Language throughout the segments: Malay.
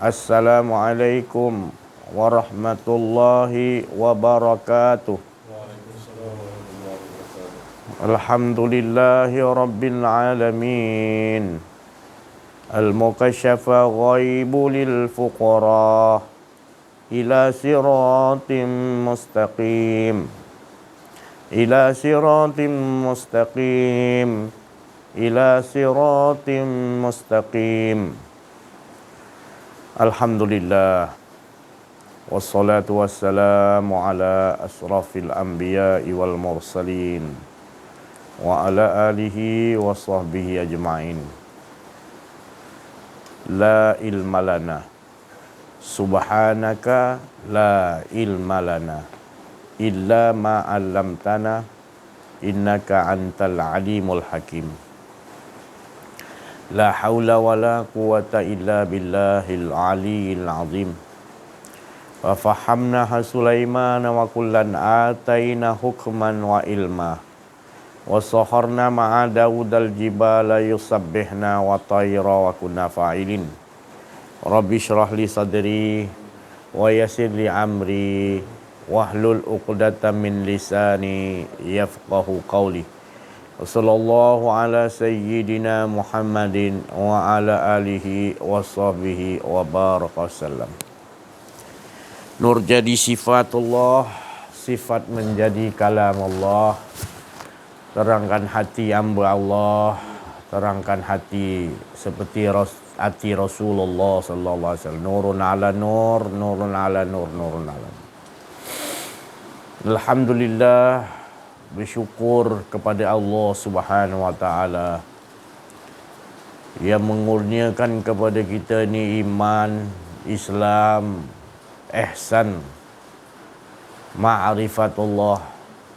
Assalamualaikum warahmatullahi wabarakatuh. Alhamdulillahi rabbil alamin. Al-mukasyafa ghaibu lil fuqara ila siratim mustaqim. Ila siratim mustaqim. Ila siratim mustaqim. Alhamdulillah. Wassalatu wassalamu ala asrafil anbiya'i wal mursalin wa ala alihi wa sahbihi ajma'in. La ilma lana subhanaka la ilma lana illa ma 'allamtana innaka antal alimul hakim. La haula wa la quwata illa billahil aliyil azim. Wa fahamnaha Sulaiman wa kullan ataina hukman wa ilma. Wa saharna ma'a Dawudal jibala yusabbihna wa tayra wa kunna fa'ilin. Rabbi syrah li sadri wa yassir li amri wahlul 'uqdatam min lisani yafqahu qawli. Sallallahu ala sayyidina Muhammadin wa ala alihi wa sahbihi wa baraka sallam. Nur jadi sifatullah, sifat menjadi kalam Allah. Terangkan hati hamba Allah, terangkan hati seperti hati Rasulullah sallallahu alaihi wasallam. Nurun ala nur, nurun ala nur, nurun ala nur. Alhamdulillah, bersyukur kepada Allah Subhanahu wa taala yang mengurniakan kepada kita ni iman, Islam, ihsan, ma'rifatullah.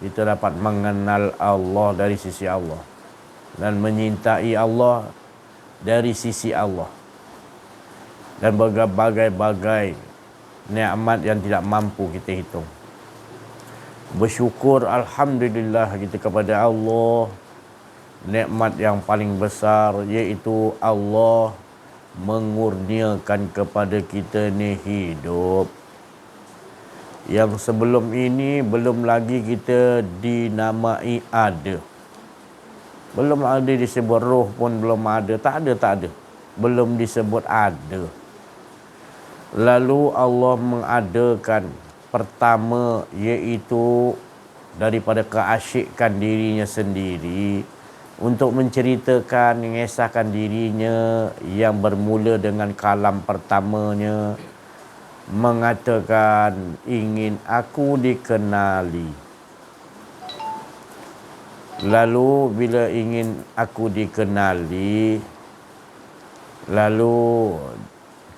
Kita dapat mengenal Allah dari sisi Allah dan menyintai Allah dari sisi Allah, dan berbagai-bagai nikmat yang tidak mampu kita hitung. Bersyukur alhamdulillah kita kepada Allah, nikmat yang paling besar iaitu Allah mengurniakan kepada kita ni hidup. Yang sebelum ini belum lagi kita dinamai ada. Belum ada disebut roh pun belum ada. Tak ada. Belum disebut ada. Lalu Allah mengadakan pertama iaitu daripada keasyikan dirinya sendiri untuk menceritakan, mengesahkan dirinya yang bermula dengan kalam pertamanya, mengatakan ingin aku dikenali. Lalu bila ingin aku dikenali, lalu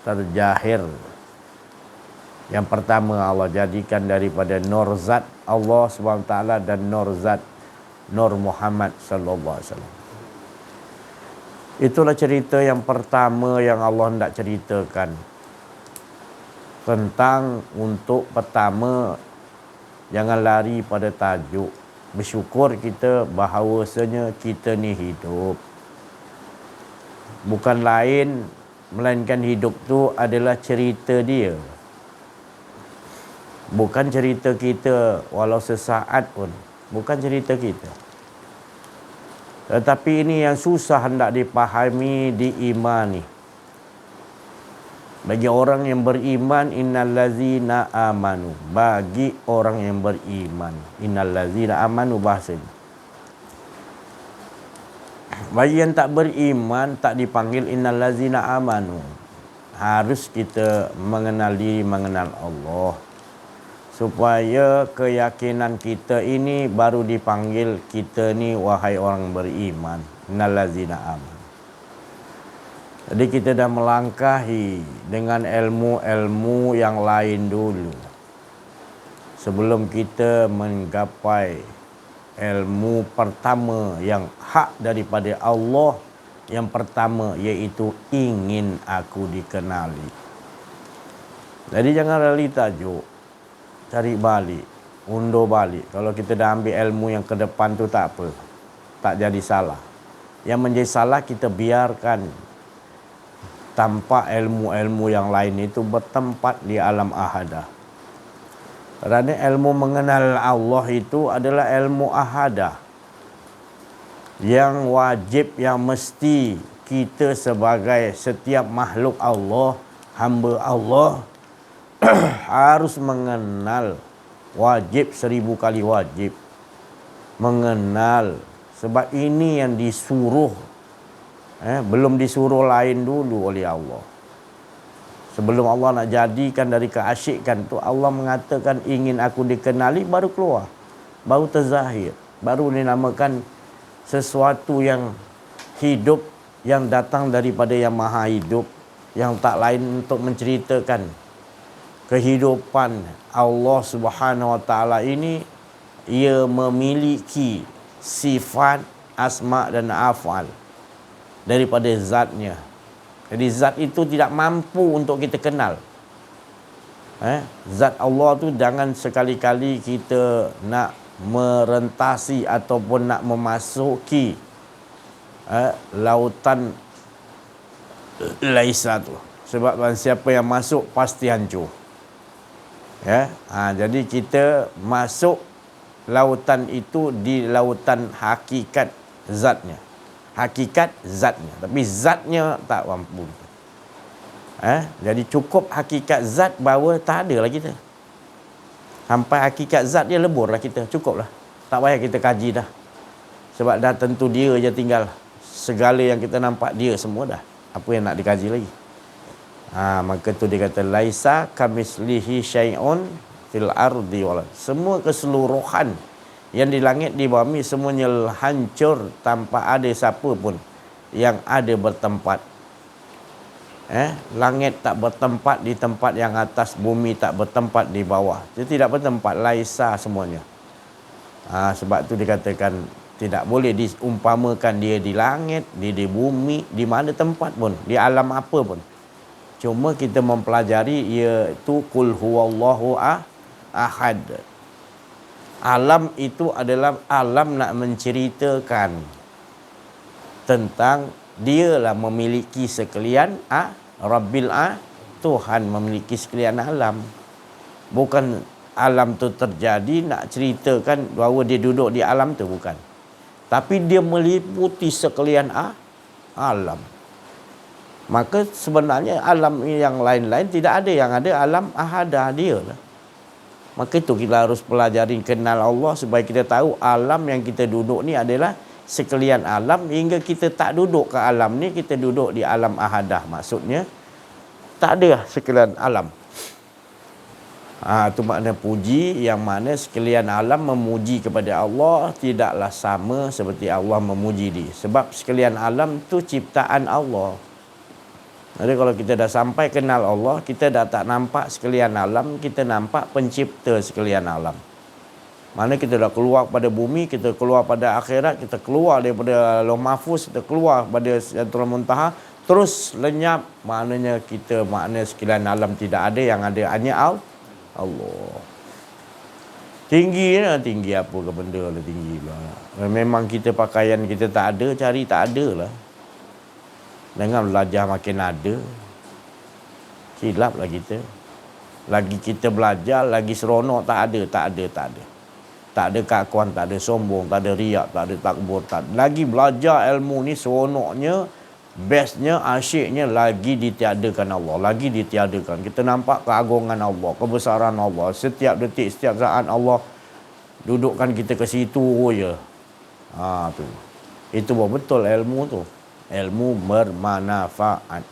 terjahir. Yang pertama Allah jadikan daripada nur zat Allah SWT dan nur zat Nur Muhammad sallallahu alaihi wasallam. Itulah cerita yang pertama yang Allah hendak ceritakan. Tentang untuk pertama, jangan lari pada tajuk. Bersyukur kita bahawasanya kita ni hidup. Bukan lain melainkan hidup tu adalah cerita dia. Bukan cerita kita walau sesaat pun. Bukan cerita kita. Tetapi ini yang susah hendak dipahami, diimani. Bagi orang yang beriman, innallazina amanu. Bagi orang yang beriman, innallazina amanu bahasanya. Bagi yang tak beriman, tak dipanggil innallazina amanu. Harus kita mengenal diri, mengenal Allah. Supaya keyakinan kita ini baru dipanggil kita ni wahai orang beriman. Innallazina aman. Jadi kita dah melangkahi dengan ilmu-ilmu yang lain dulu. Sebelum kita menggapai ilmu pertama yang hak daripada Allah. Yang pertama iaitu ingin aku dikenali. Jadi jangan lari tajuk. Cari balik, undur balik. Kalau kita dah ambil ilmu yang ke depan tu tak apa. Tak jadi salah. Yang menjadi salah kita biarkan tanpa ilmu-ilmu yang lain itu bertempat di alam ahadah. Kerana ilmu mengenal Allah itu adalah ilmu ahadah yang wajib, yang mesti kita sebagai setiap makhluk Allah, hamba Allah harus mengenal. Wajib, 1000 kali wajib mengenal. Sebab ini yang disuruh, belum disuruh lain dulu oleh Allah. Sebelum Allah nak jadikan dari keasyikan tu, Allah mengatakan ingin aku dikenali, baru keluar, baru terzahir, baru dinamakan sesuatu yang hidup, yang datang daripada yang maha hidup, yang tak lain untuk menceritakan kehidupan Allah Subhanahu Wa Taala ini. Ia memiliki sifat, asma dan afal daripada zatnya. Jadi zat itu tidak mampu untuk kita kenal. Zat Allah tu jangan sekali-kali kita nak merentasi ataupun nak memasuki lautan laisa tu. Sebab siapa yang masuk pasti hancur. Jadi kita masuk lautan itu di lautan hakikat zatnya. Hakikat zatnya. Tapi zatnya tak mampu. Jadi cukup hakikat zat bahawa tak ada lah kita. Sampai hakikat zat dia lebur lah kita. Cukup lah. Tak payah kita kaji dah. Sebab dah tentu dia je tinggal. Segala yang kita nampak dia semua dah. Apa yang nak dikaji lagi? Maka tu dia kata laisa kamislihi syai'un fil ardi wala. Semua keseluruhan yang di langit di bumi semuanya hancur tanpa ada siapa pun yang ada bertempat. Langit tak bertempat di tempat yang atas, bumi tak bertempat di bawah. Dia tidak bertempat, laisa semuanya. Sebab tu dikatakan tidak boleh diumpamakan dia di langit, dia di bumi, di mana tempat pun, di alam apa pun. Cuma kita mempelajari iaitu kul huwallahu ahad. Alam itu adalah alam nak menceritakan tentang dialah memiliki sekalian Rabbil Tuhan memiliki sekalian alam. Bukan alam tu terjadi nak ceritakan bahawa dia duduk di alam tu, bukan. Tapi dia meliputi sekalian alam. Maka sebenarnya alam yang lain-lain tidak ada, yang ada alam ahadah dia lah. Maka itu kita harus pelajari kenal Allah supaya kita tahu alam yang kita duduk ni adalah sekalian alam. Hingga kita tak duduk ke alam ni, kita duduk di alam ahadah. Maksudnya tak ada sekalian alam. Itu makna puji, yang mana sekalian alam memuji kepada Allah tidaklah sama seperti Allah memuji dia. Sebab sekalian alam tu ciptaan Allah. Jadi kalau kita dah sampai kenal Allah, kita dah tak nampak sekalian alam, kita nampak pencipta sekalian alam. Mana kita dah keluar pada bumi, kita keluar pada akhirat, kita keluar daripada Lauh Mahfuz, kita keluar pada Sidratul Muntaha, terus lenyap. Maknanya kita, makna sekalian alam tidak ada, yang ada hanya Allah. Tinggi lah, tinggi apa ke benda lah tinggi lah. Memang kita pakaian kita tak ada, cari tak ada lah. Dengan belajar makin ada, silap lah kita. Lagi kita belajar, lagi seronok tak ada. Tak ada keakuan, tak ada sombong, tak ada riak, tak ada takbur, tak ada. Lagi belajar ilmu ni seronoknya, bestnya, asyiknya lagi ditiadakan Allah. Lagi ditiadakan. Kita nampak keagungan Allah, kebesaran Allah. Setiap detik, setiap saat Allah dudukkan kita ke situ je. Tu. Itu betul ilmu tu. Ilmu bermanfaat.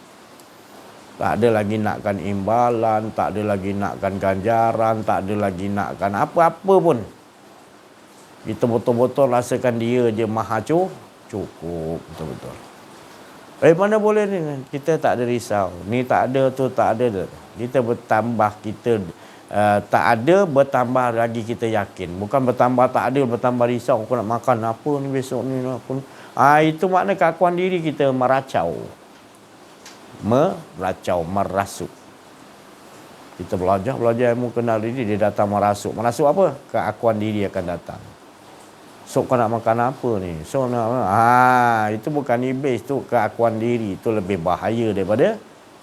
Tak ada lagi nakkan imbalan, tak ada lagi nakkan ganjaran, tak ada lagi nakkan apa-apa pun. Kita betul-betul rasakan dia je maha cukup. Betul-betul. Mana boleh ni? Kita tak ada risau. Ni tak ada, tu tak ada. Kita bertambah, kita tak ada, bertambah lagi kita yakin. Bukan bertambah tak ada, bertambah risau. Aku nak makan apa ni besok ni? Itu makna keakuan diri kita meracau. Merasuk. Kita belajar ilmu kenal diri, dia datang merasuk. Merasuk apa? Keakuan diri akan datang. So kau nak makan apa ni? So nak itu bukan iblis, tu keakuan diri. Itu lebih bahaya daripada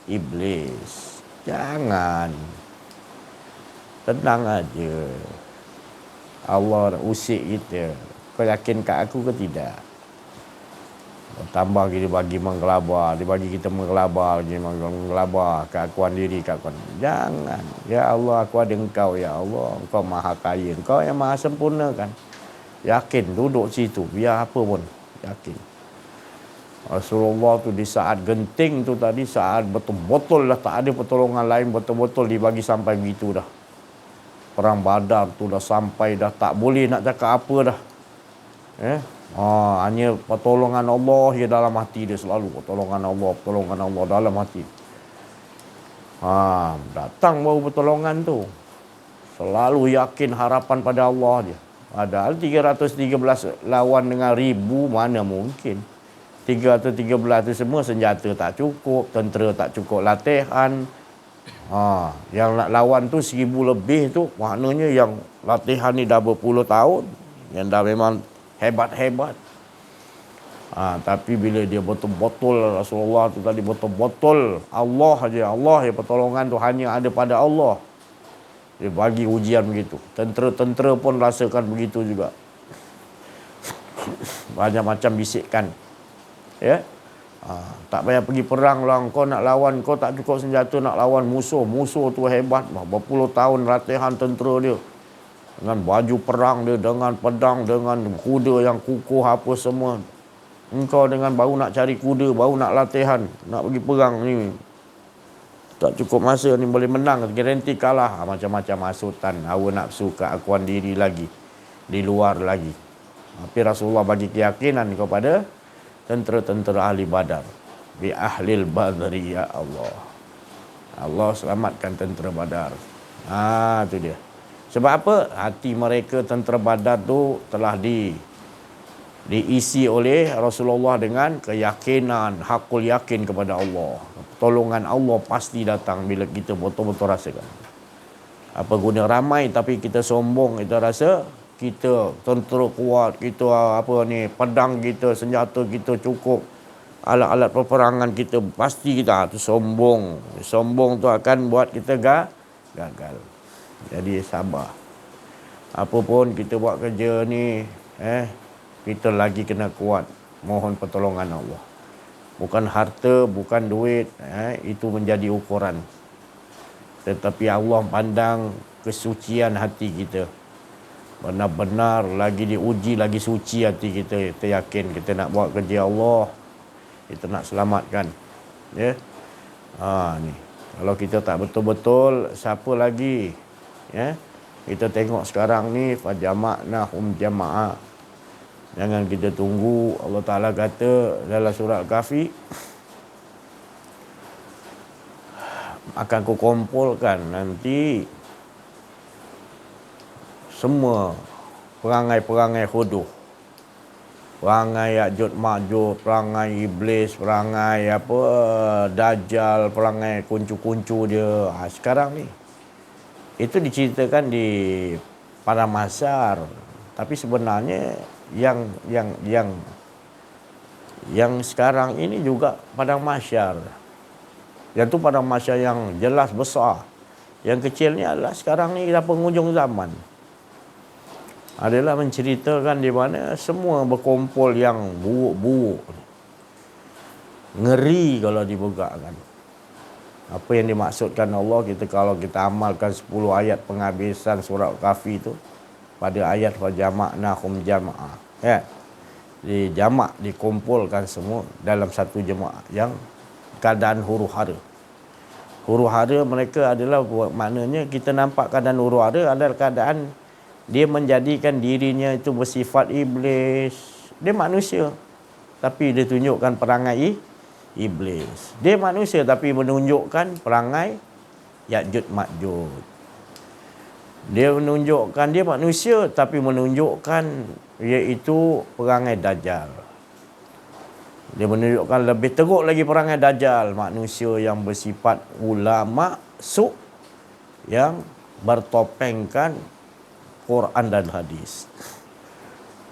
iblis. Jangan. Tenang aja. Allah usik kita. Kau yakin kat aku ke tidak? Tambah kita bagi menggelabah, dia bagi kita menggelabah, keakuan diri, keakuan. Jangan. Ya Allah, aku ada engkau, ya Allah. Engkau maha kaya, engkau yang maha sempurna kan. Yakin, duduk situ, biar apa pun. Yakin. Rasulullah tu di saat genting tu tadi, saat betul-betul dah tak ada pertolongan lain, betul-betul dibagi sampai begitu dah. Perang Badar tu dah sampai dah tak boleh nak cakap apa dah. Hanya pertolongan Allah ya dalam hati dia selalu. Pertolongan Allah dalam hati. Datang baru pertolongan tu. Selalu yakin harapan pada Allah dia. Padahal 313 lawan dengan 1000 mana mungkin. 313 tu semua senjata tak cukup, tentera tak cukup latihan. Yang nak lawan tu 1000 lebih tu maknanya yang latihan ni dah berpuluh tahun, yang dah memang hebat-hebat. Tapi bila dia betul-betul Rasulullah tu tadi betul-betul Allah aja, Allah yang pertolongan tu hanya ada pada Allah. Dia bagi ujian begitu. Tentera-tentera pun rasakan begitu juga. Banyak macam bisikan. Ya. Tak payah pergi perang lah, kau nak lawan, kau tak cukup senjata nak lawan musuh. Musuh tu hebat, berpuluh tahun latihan tentera dia. Dengan baju perang dia, dengan pedang, dengan kuda yang kukuh apa semua. Engkau dengan baru nak cari kuda, baru nak latihan, nak pergi perang ni. Tak cukup masa ni boleh menang, garanti kalah. Macam-macam hasutan, hawa nafsu, keakuan diri lagi. Di luar lagi. Tapi Rasulullah bagi keyakinan kepada tentera-tentera ahli Badar. Bi ahlil badri ya Allah. Allah selamatkan tentera Badar. Tu dia. Sebab apa? Hati mereka tentera Badar tu telah diisi oleh Rasulullah dengan keyakinan, hakul yakin kepada Allah. Pertolongan Allah pasti datang bila kita betul-betul rasakan. Apa guna ramai tapi kita sombong, kita rasa kita tentera kuat, kita pedang kita, senjata kita cukup, alat-alat peperangan kita, pasti kita tu sombong. Sombong tu akan buat kita gagal. Jadi sabar. Apa pun kita buat kerja ni, kita lagi kena kuat. Mohon pertolongan Allah. Bukan harta, bukan duit, itu menjadi ukuran. Tetapi Allah pandang kesucian hati kita. Benar-benar lagi diuji, lagi suci hati kita. Kita yakin kita nak buat kerja Allah, kita nak selamatkan. Ya. Ni. Kalau kita tak betul-betul, siapa lagi? Ya. Kita tengok sekarang ni, fajama'nahum jama'a. Jangan kita tunggu. Allah Ta'ala kata dalam surah Al-Kahfi, akan kukumpulkan nanti semua perangai-perangai khuduh, perangai Ya'juj Ma'juj, perangai iblis, perangai Dajjal, perangai kuncu-kuncu dia. Sekarang ni itu diceritakan di Padang Mahsyar, tapi sebenarnya yang sekarang ini juga Padang Mahsyar. Yang tu Padang Mahsyar yang jelas besar. Yang kecilnya adalah sekarang ni dah penghujung zaman. Adalah menceritakan di mana semua berkumpul yang buruk-buruk. Ngeri kalau dibukakan. Apa yang dimaksudkan Allah, kalau kita amalkan 10 ayat penghabisan surah Kahfi itu, pada ayat fajama'nahum jama'a. Ya. Di jamak, dikumpulkan semua dalam satu jemaah yang keadaan huru-hara. Huru-hara mereka adalah, maknanya kita nampak keadaan huru-hara adalah keadaan dia menjadikan dirinya itu bersifat iblis. Dia manusia, tapi dia tunjukkan perangai iblis. Dia manusia tapi menunjukkan perangai Ya'juj Ma'juj. Dia menunjukkan dia manusia tapi menunjukkan iaitu perangai Dajjal. Dia menunjukkan lebih teruk lagi perangai Dajjal, manusia yang bersifat ulama su' yang bertopengkan Quran dan hadis.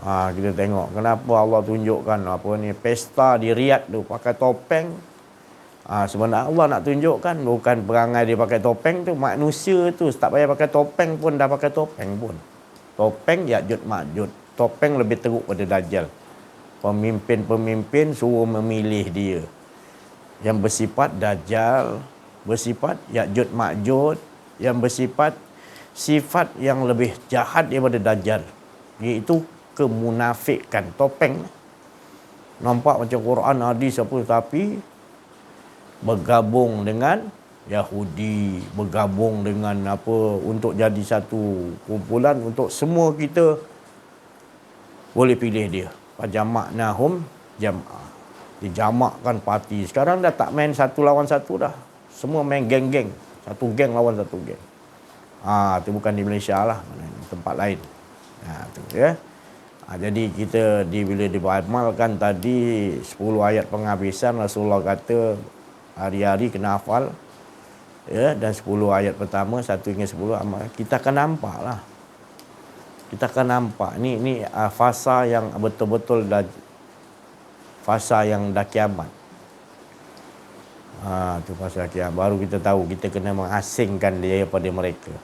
Kita tengok kenapa Allah tunjukkan pesta di Riyadh tu pakai topeng, Sebenarnya Allah nak tunjukkan bukan perangai dia pakai topeng tu, manusia tu tak payah pakai topeng pun dah pakai topeng pun. Topeng Ya'juj Ma'juj. Topeng lebih teruk pada Dajjal. Pemimpin-pemimpin suruh memilih dia. Yang bersifat Dajjal, bersifat Ya'juj Ma'juj, yang bersifat sifat yang lebih jahat daripada Dajjal, iaitu kemunafikan. Topeng nampak macam Quran, hadis apa, tapi bergabung dengan Yahudi, bergabung dengan apa untuk jadi satu kumpulan untuk semua kita boleh pilih dia. Fajamaknahum jam'ah. Dijamakkan parti. Sekarang dah tak main satu lawan satu dah. Semua main geng-geng. Satu geng lawan satu geng. Itu bukan di Malaysia lah, tempat lain. Tu ya. Jadi kita bila diamalkan tadi 10 ayat penghabisan, Rasulullah kata hari-hari kena hafal, ya, dan 10 ayat pertama 1 hingga 10 amal. Kita akan nampak lah. Kita akan nampak ni fasa yang betul-betul fasa yang dah kiamat. Tu fasa kiamat. Baru kita tahu kita kena mengasingkan dia daripada mereka.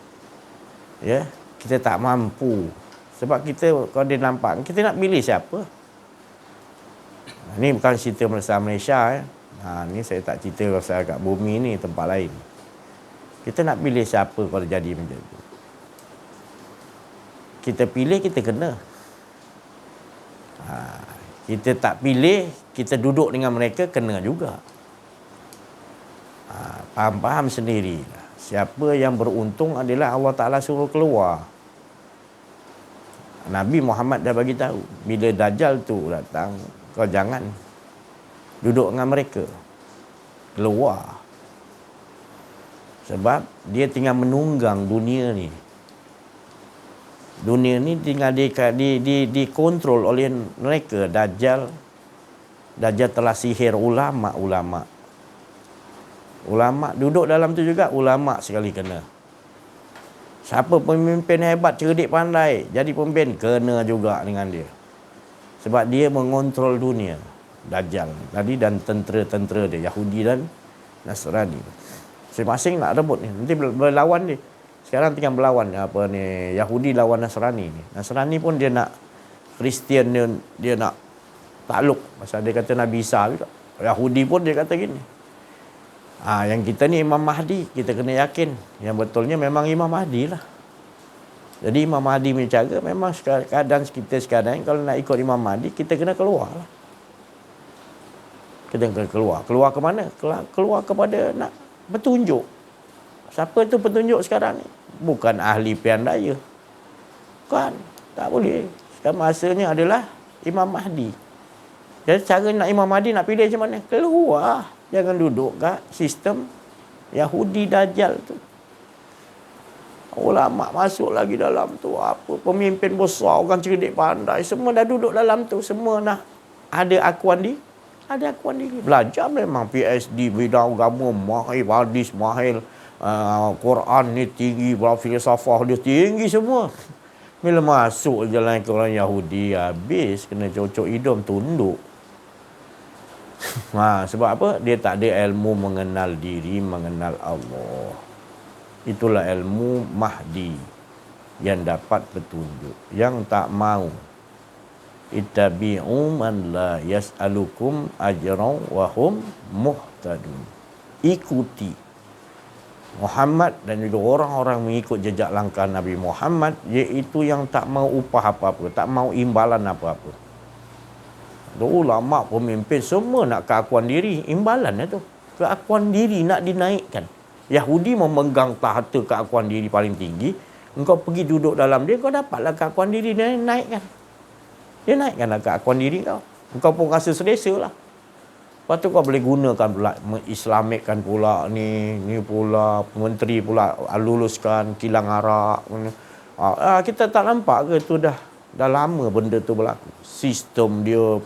Ya, kita tak mampu. Sebab kita kalau dia nampak, kita nak pilih siapa? Ni bukan cerita Malaysia ya. Ni saya tak cerita pasal kat bumi ni, tempat lain. Kita nak pilih siapa kalau jadi macam tu. Kita pilih, kita kena. Kita tak pilih, kita duduk dengan mereka, kena juga. Faham-faham sendiri. Siapa yang beruntung adalah Allah Ta'ala suruh keluar. Nabi Muhammad dah bagi tahu, bila Dajjal tu datang, kau jangan duduk dengan mereka. Keluar. Sebab dia tinggal menunggang dunia ni. Dunia ni tinggal dikontrol oleh mereka. Dajjal telah sihir ulama'. Ulama' duduk dalam tu juga, ulama' sekali kena. Siapa pemimpin hebat, cerdik, pandai, jadi pemimpin, kena juga dengan dia. Sebab dia mengontrol dunia. Dajjal tadi dan tentera-tentera dia, Yahudi dan Nasrani. Masing-masing nak rebut ni. Nanti berlawan ni. Sekarang tengah berlawan apa ni, Yahudi lawan Nasrani ni. Nasrani pun dia nak Kristian, dia nak takluk. Pasal dia kata Nabi Isa juga. Yahudi pun dia kata gini. Yang kita ni Imam Mahdi, kita kena yakin yang betulnya memang Imam Mahdi lah. Jadi Imam Mahdi punya cara memang keadaan kita sekarang, kalau nak ikut Imam Mahdi, kita kena keluar lah. Kita kena keluar. Keluar ke mana? Keluar kepada nak petunjuk. Siapa tu petunjuk sekarang ni? Bukan ahli pilihan raya. Kan? Tak boleh. Sekarang masanya adalah Imam Mahdi. Jadi cara nak Imam Mahdi nak pilih macam mana? Keluar. Jangan duduk kat sistem Yahudi Dajjal tu. Ulama masuk lagi dalam tu. Apa pemimpin besar, orang cerdik pandai, semua dah duduk dalam tu. Semua nak ada akuan diri. Belajar memang PhD bidang agama, mahir hadis, mahir Quran ni tinggi, filsafah dia tinggi semua. Bila masuk jalan ke orang Yahudi, habis kena cocok hidung, tunduk. Sebab apa? Dia tak ada ilmu mengenal diri, mengenal Allah. Itulah ilmu Mahdi yang dapat petunjuk. Yang tak mau, ittabi'u man la yas'alukum ajran wa hum muhtadun. Ikuti Muhammad dan juga orang-orang mengikut jejak langkah Nabi Muhammad, iaitu yang tak mau upah apa-apa, tak mau imbalan apa-apa. Ulama, pemimpin semua nak keakuan diri, imbalannya tu. Keakuan diri nak dinaikkan. Yahudi memegang tahta keakuan diri paling tinggi. Engkau pergi duduk dalam dia, kau dapatlah keakuan diri dia naikkan. Dia naikkanlah keakuan diri kau. Engkau pun rasa selesa lah. Lepas tu kau boleh gunakan pula, mengislamikkan pula ni pula, menteri pula luluskan kilang arak. Kita tak nampak ke tu dah lama benda tu berlaku. Sistem dia,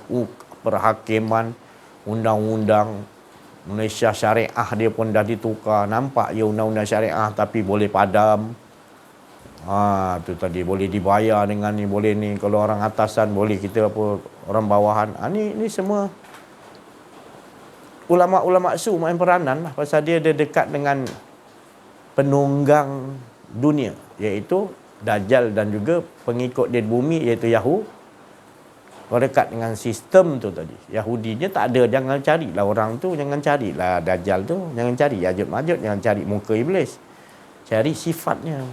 perhakiman, undang-undang Malaysia syariah dia pun dah ditukar. Nampak ya undang-undang syariah tapi boleh padam. Tu tadi boleh dibayar dengan ni, boleh ni. Kalau orang atasan boleh, kita apa orang bawahan. Ni semua ulama' su main peranan lah, pasal dia dekat dengan penunggang dunia, iaitu Dajjal dan juga pengikut dia di bumi, iaitu Yahudi. Kau dekat dengan sistem tu tadi. Yahudinya tak ada, jangan carilah orang tu, jangan carilah Dajjal tu, jangan cari Yajud Majud, jangan cari muka iblis. Cari sifatnya.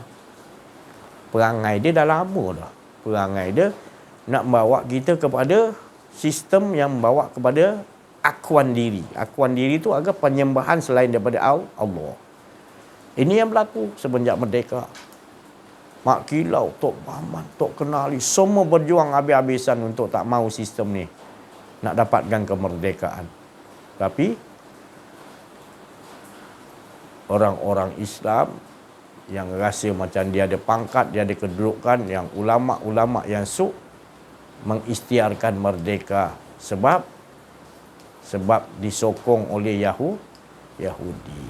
Perangai dia dah lama dah. Perangai dia nak bawa kita kepada sistem yang membawa kepada akuan diri. Akuan diri tu agak penyembahan selain daripada Allah. Ini yang berlaku semenjak merdeka. Mak Kilau, Tok Bahman, Tok Kenali, semua berjuang habis-habisan untuk tak mau sistem ni nak dapatkan kemerdekaan. Tapi orang-orang Islam yang rasa macam dia ada pangkat, dia ada kedudukan, yang ulama' yang mengisytiharkan merdeka sebab disokong oleh Yahudi.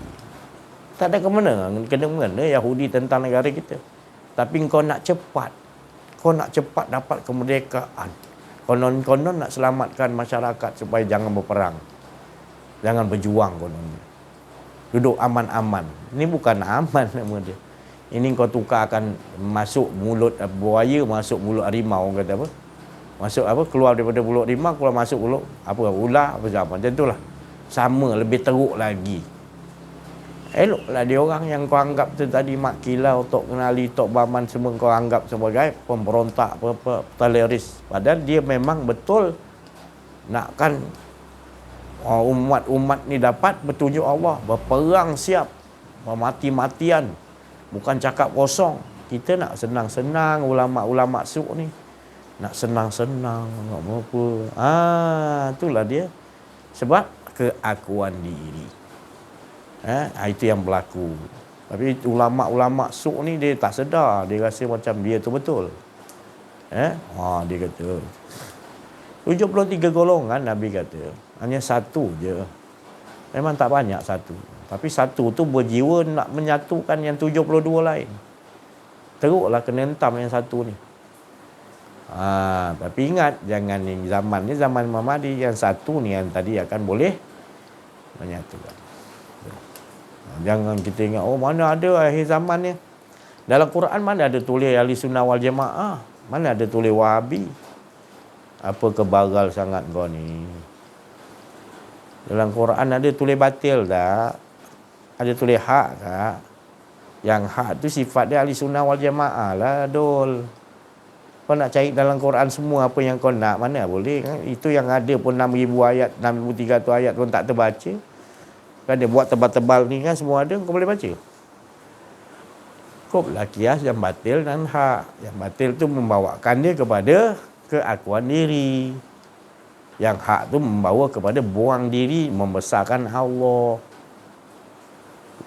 Tak ada kena Yahudi tentang negara kita. Tapi kau nak cepat dapat kemerdekaan. Konon-konon nak selamatkan masyarakat supaya jangan berperang, jangan berjuang kononnya. Duduk aman-aman. Ini bukan aman nama dia. Ini kau tukarkan masuk mulut buaya, masuk mulut harimau, kata apa? Masuk apa? Keluar daripada mulut harimau, keluar masuk mulut ular, apa macam itulah. Sama, lebih teruk lagi. Eloklah dia orang yang kau anggap tu tadi, Mak Kilau, Tok Kenali, Tok Bahman, semua kau anggap sebagai pemberontak, teroris. Padahal dia memang betul nakkan umat-umat ni dapat petunjuk Allah, berperang siap, mati-matian, bukan cakap kosong. Kita nak senang-senang, ulama' su ni nak senang-senang, nak apa. Itulah dia. Sebab keakuan diri. Itu yang berlaku. Tapi ulama' su ni dia tak sedar, dia rasa macam dia tu betul. Dia kata 73 golongan, Nabi kata hanya satu je. Memang tak banyak satu, tapi satu tu berjiwa nak menyatukan yang 72 lain. Teruklah kena hentam yang satu ni. Tapi ingat, jangan ni zaman Imam Mahdi, yang satu ni yang tadi akan boleh menyatukan. Jangan kita ingat, mana ada akhir zaman ni. Dalam Quran mana ada tulis Ahli Sunnah wal Jamaah, mana ada tulis Wahabi. Apa kebagal sangat kau ni. Dalam Quran ada tulis batil tak? Ada tulis hak tak? Yang hak tu sifat dia Ahli Sunnah wal Jamaah lah, Dol. Kau nak cari dalam Quran semua apa yang kau nak, mana boleh. Itu yang ada pun 6,000 ayat, 6,300 ayat pun tak terbaca. Kan dia buat tebal-tebal ni kan, semua ada, kau boleh baca. Kau belah kias yang batil dan hak. Yang batil tu membawakan dia kepada keakuan diri. Yang hak tu membawa kepada buang diri, membesarkan Allah.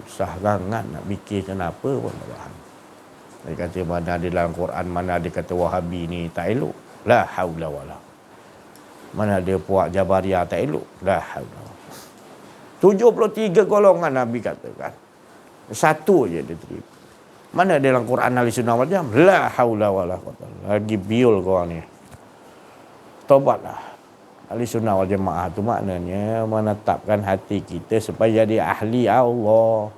Susah sangat nak fikir kenapa pun tak faham. Dia kata mana ada dalam Quran, mana ada kata Wahabi ni tak elok. La haula wala. Mana ada puak Jabariyah tak elok. La haula. 73 golongan Nabi katakan. Satu je dia terima. Mana dalam Quran Ahli Sunnah wal Jamaah? La haula wala quwwata. Lagi biul kau ni. Tobatlah. Ahli Sunnah wal Jamaah tu maknanya menetapkan hati kita supaya jadi ahli Allah.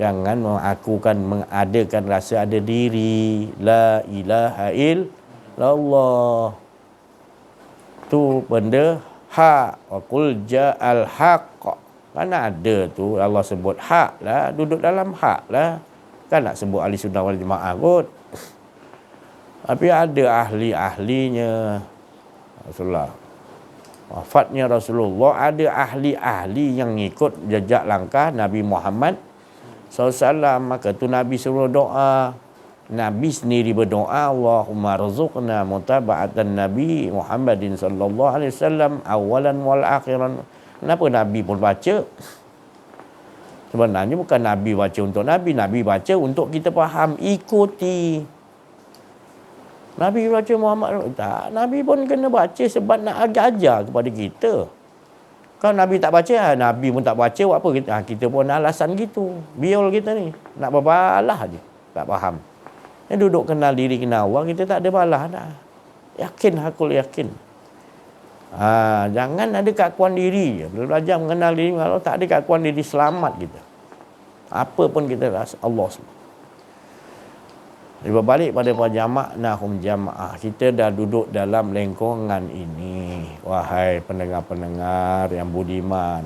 Jangan mengakukan, mengadakan rasa ada diri. La ilaha illallah. Tu benda hak. Wa qul ja'al haqq. Mana ada tu Allah sebut hak lah, duduk dalam hak lah. Kan nak sebut Ahli Sunnah wal Jamaah kot. Tapi ada ahli-ahlinya. Rasulullah, wafatnya Rasulullah, ada ahli-ahli yang ikut jejak langkah Nabi Muhammad SAW. Maka tu Nabi suruh doa. Nabi sendiri berdoa, Allahumma rzuqna mutaba'atan Nabi Muhammadin sallallahu alaihi wasallam awalan wal akhiran. Kenapa Nabi pun baca? Sebenarnya bukan Nabi baca untuk Nabi, Nabi baca untuk kita faham, ikuti. Nabi baca Muhammad tak, Nabi pun kena baca sebab nak ajar kepada kita. Kalau Nabi tak baca, Nabi pun tak baca, buat apa kita? Kita pun alasan gitu. Biol kita ni nak berbalah je, tak faham. Duduk kenal diri, kenal Allah, kita tak ada balah dah. Yakin, hakul yakin. Jangan ada keakuan diri. Bila belajar mengenal diri, kalau tak ada keakuan diri, selamat kita. Apa pun kita rasa Allah SWT. Berbalik pada jama'nahum jama'ah. Kita dah duduk dalam lengkungan ini. Wahai pendengar-pendengar yang budiman.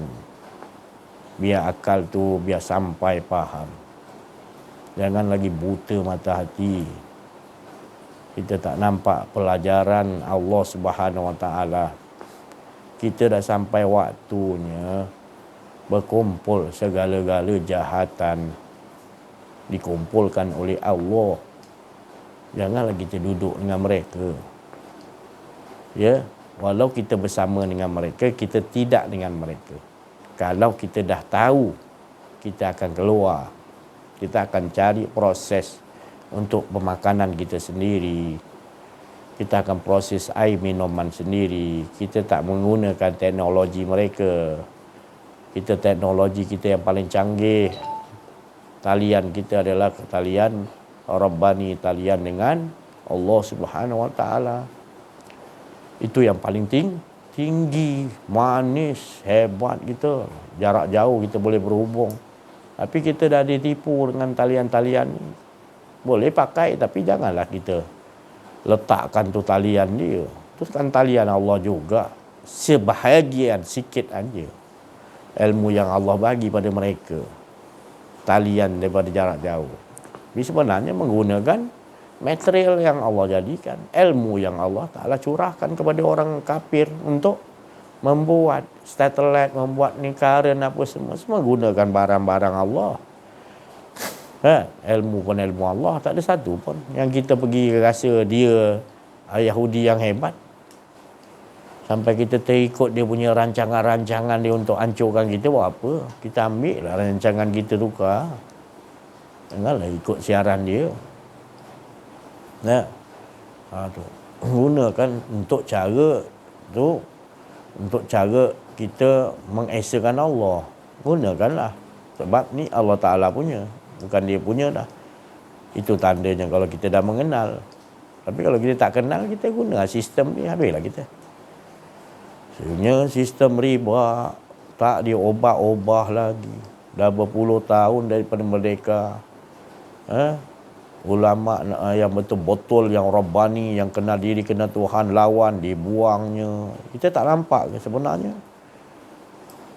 Biar akal tu biar sampai faham. Jangan lagi buta mata hati. Kita tak nampak pelajaran Allah Subhanahu Wa Taala. Kita dah sampai waktunya berkumpul segala-gala jahatan dikumpulkan oleh Allah. Janganlah kita duduk dengan mereka. Ya, walau kita bersama dengan mereka, kita tidak dengan mereka. Kalau kita dah tahu, kita akan keluar. Kita akan cari proses untuk pemakanan kita sendiri. Kita akan proses air minuman sendiri. Kita tak menggunakan teknologi mereka. Teknologi kita yang paling canggih. Talian kita adalah talian Rabbani, talian dengan Allah Subhanahu Wa Taala. Itu yang paling tinggi, manis, hebat kita. Jarak jauh kita boleh berhubung. Tapi kita dah ditipu dengan talian-talian ni. Boleh pakai tapi janganlah kita letakkan tu talian dia. Tu kan talian Allah juga. Sebahagian sikit aja ilmu yang Allah bagi pada mereka. Talian daripada jarak jauh. Ini sebenarnya menggunakan material yang Allah jadikan, ilmu yang Allah Ta'ala curahkan kepada orang kafir untuk membuat satelit, membuat ni current apa semua gunakan barang-barang Allah. Ilmu pun ilmu Allah, tak ada satu pun yang kita pergi rasa dia Yahudi yang hebat. Sampai kita terikut dia punya rancangan-rancangan dia untuk hancurkan kita, buat apa? Kita ambil lah rancangan kita tukar. Janganlah ikut siaran dia. Tu. Gunakan untuk cara tu, untuk cara kita mengesakan Allah. Gunakanlah. Sebab ni Allah Ta'ala punya, bukan dia punya dah. Itu tandanya kalau kita dah mengenal. Tapi kalau kita tak kenal, kita guna sistem ni, habislah kita. Sebenarnya sistem riba tak diubah-ubah lagi. Dah berpuluh tahun daripada merdeka. Ulama yang betul-betul, yang Rabbani, yang kenal diri, kenal Tuhan, lawan, dibuangnya. Kita tak nampak ke sebenarnya?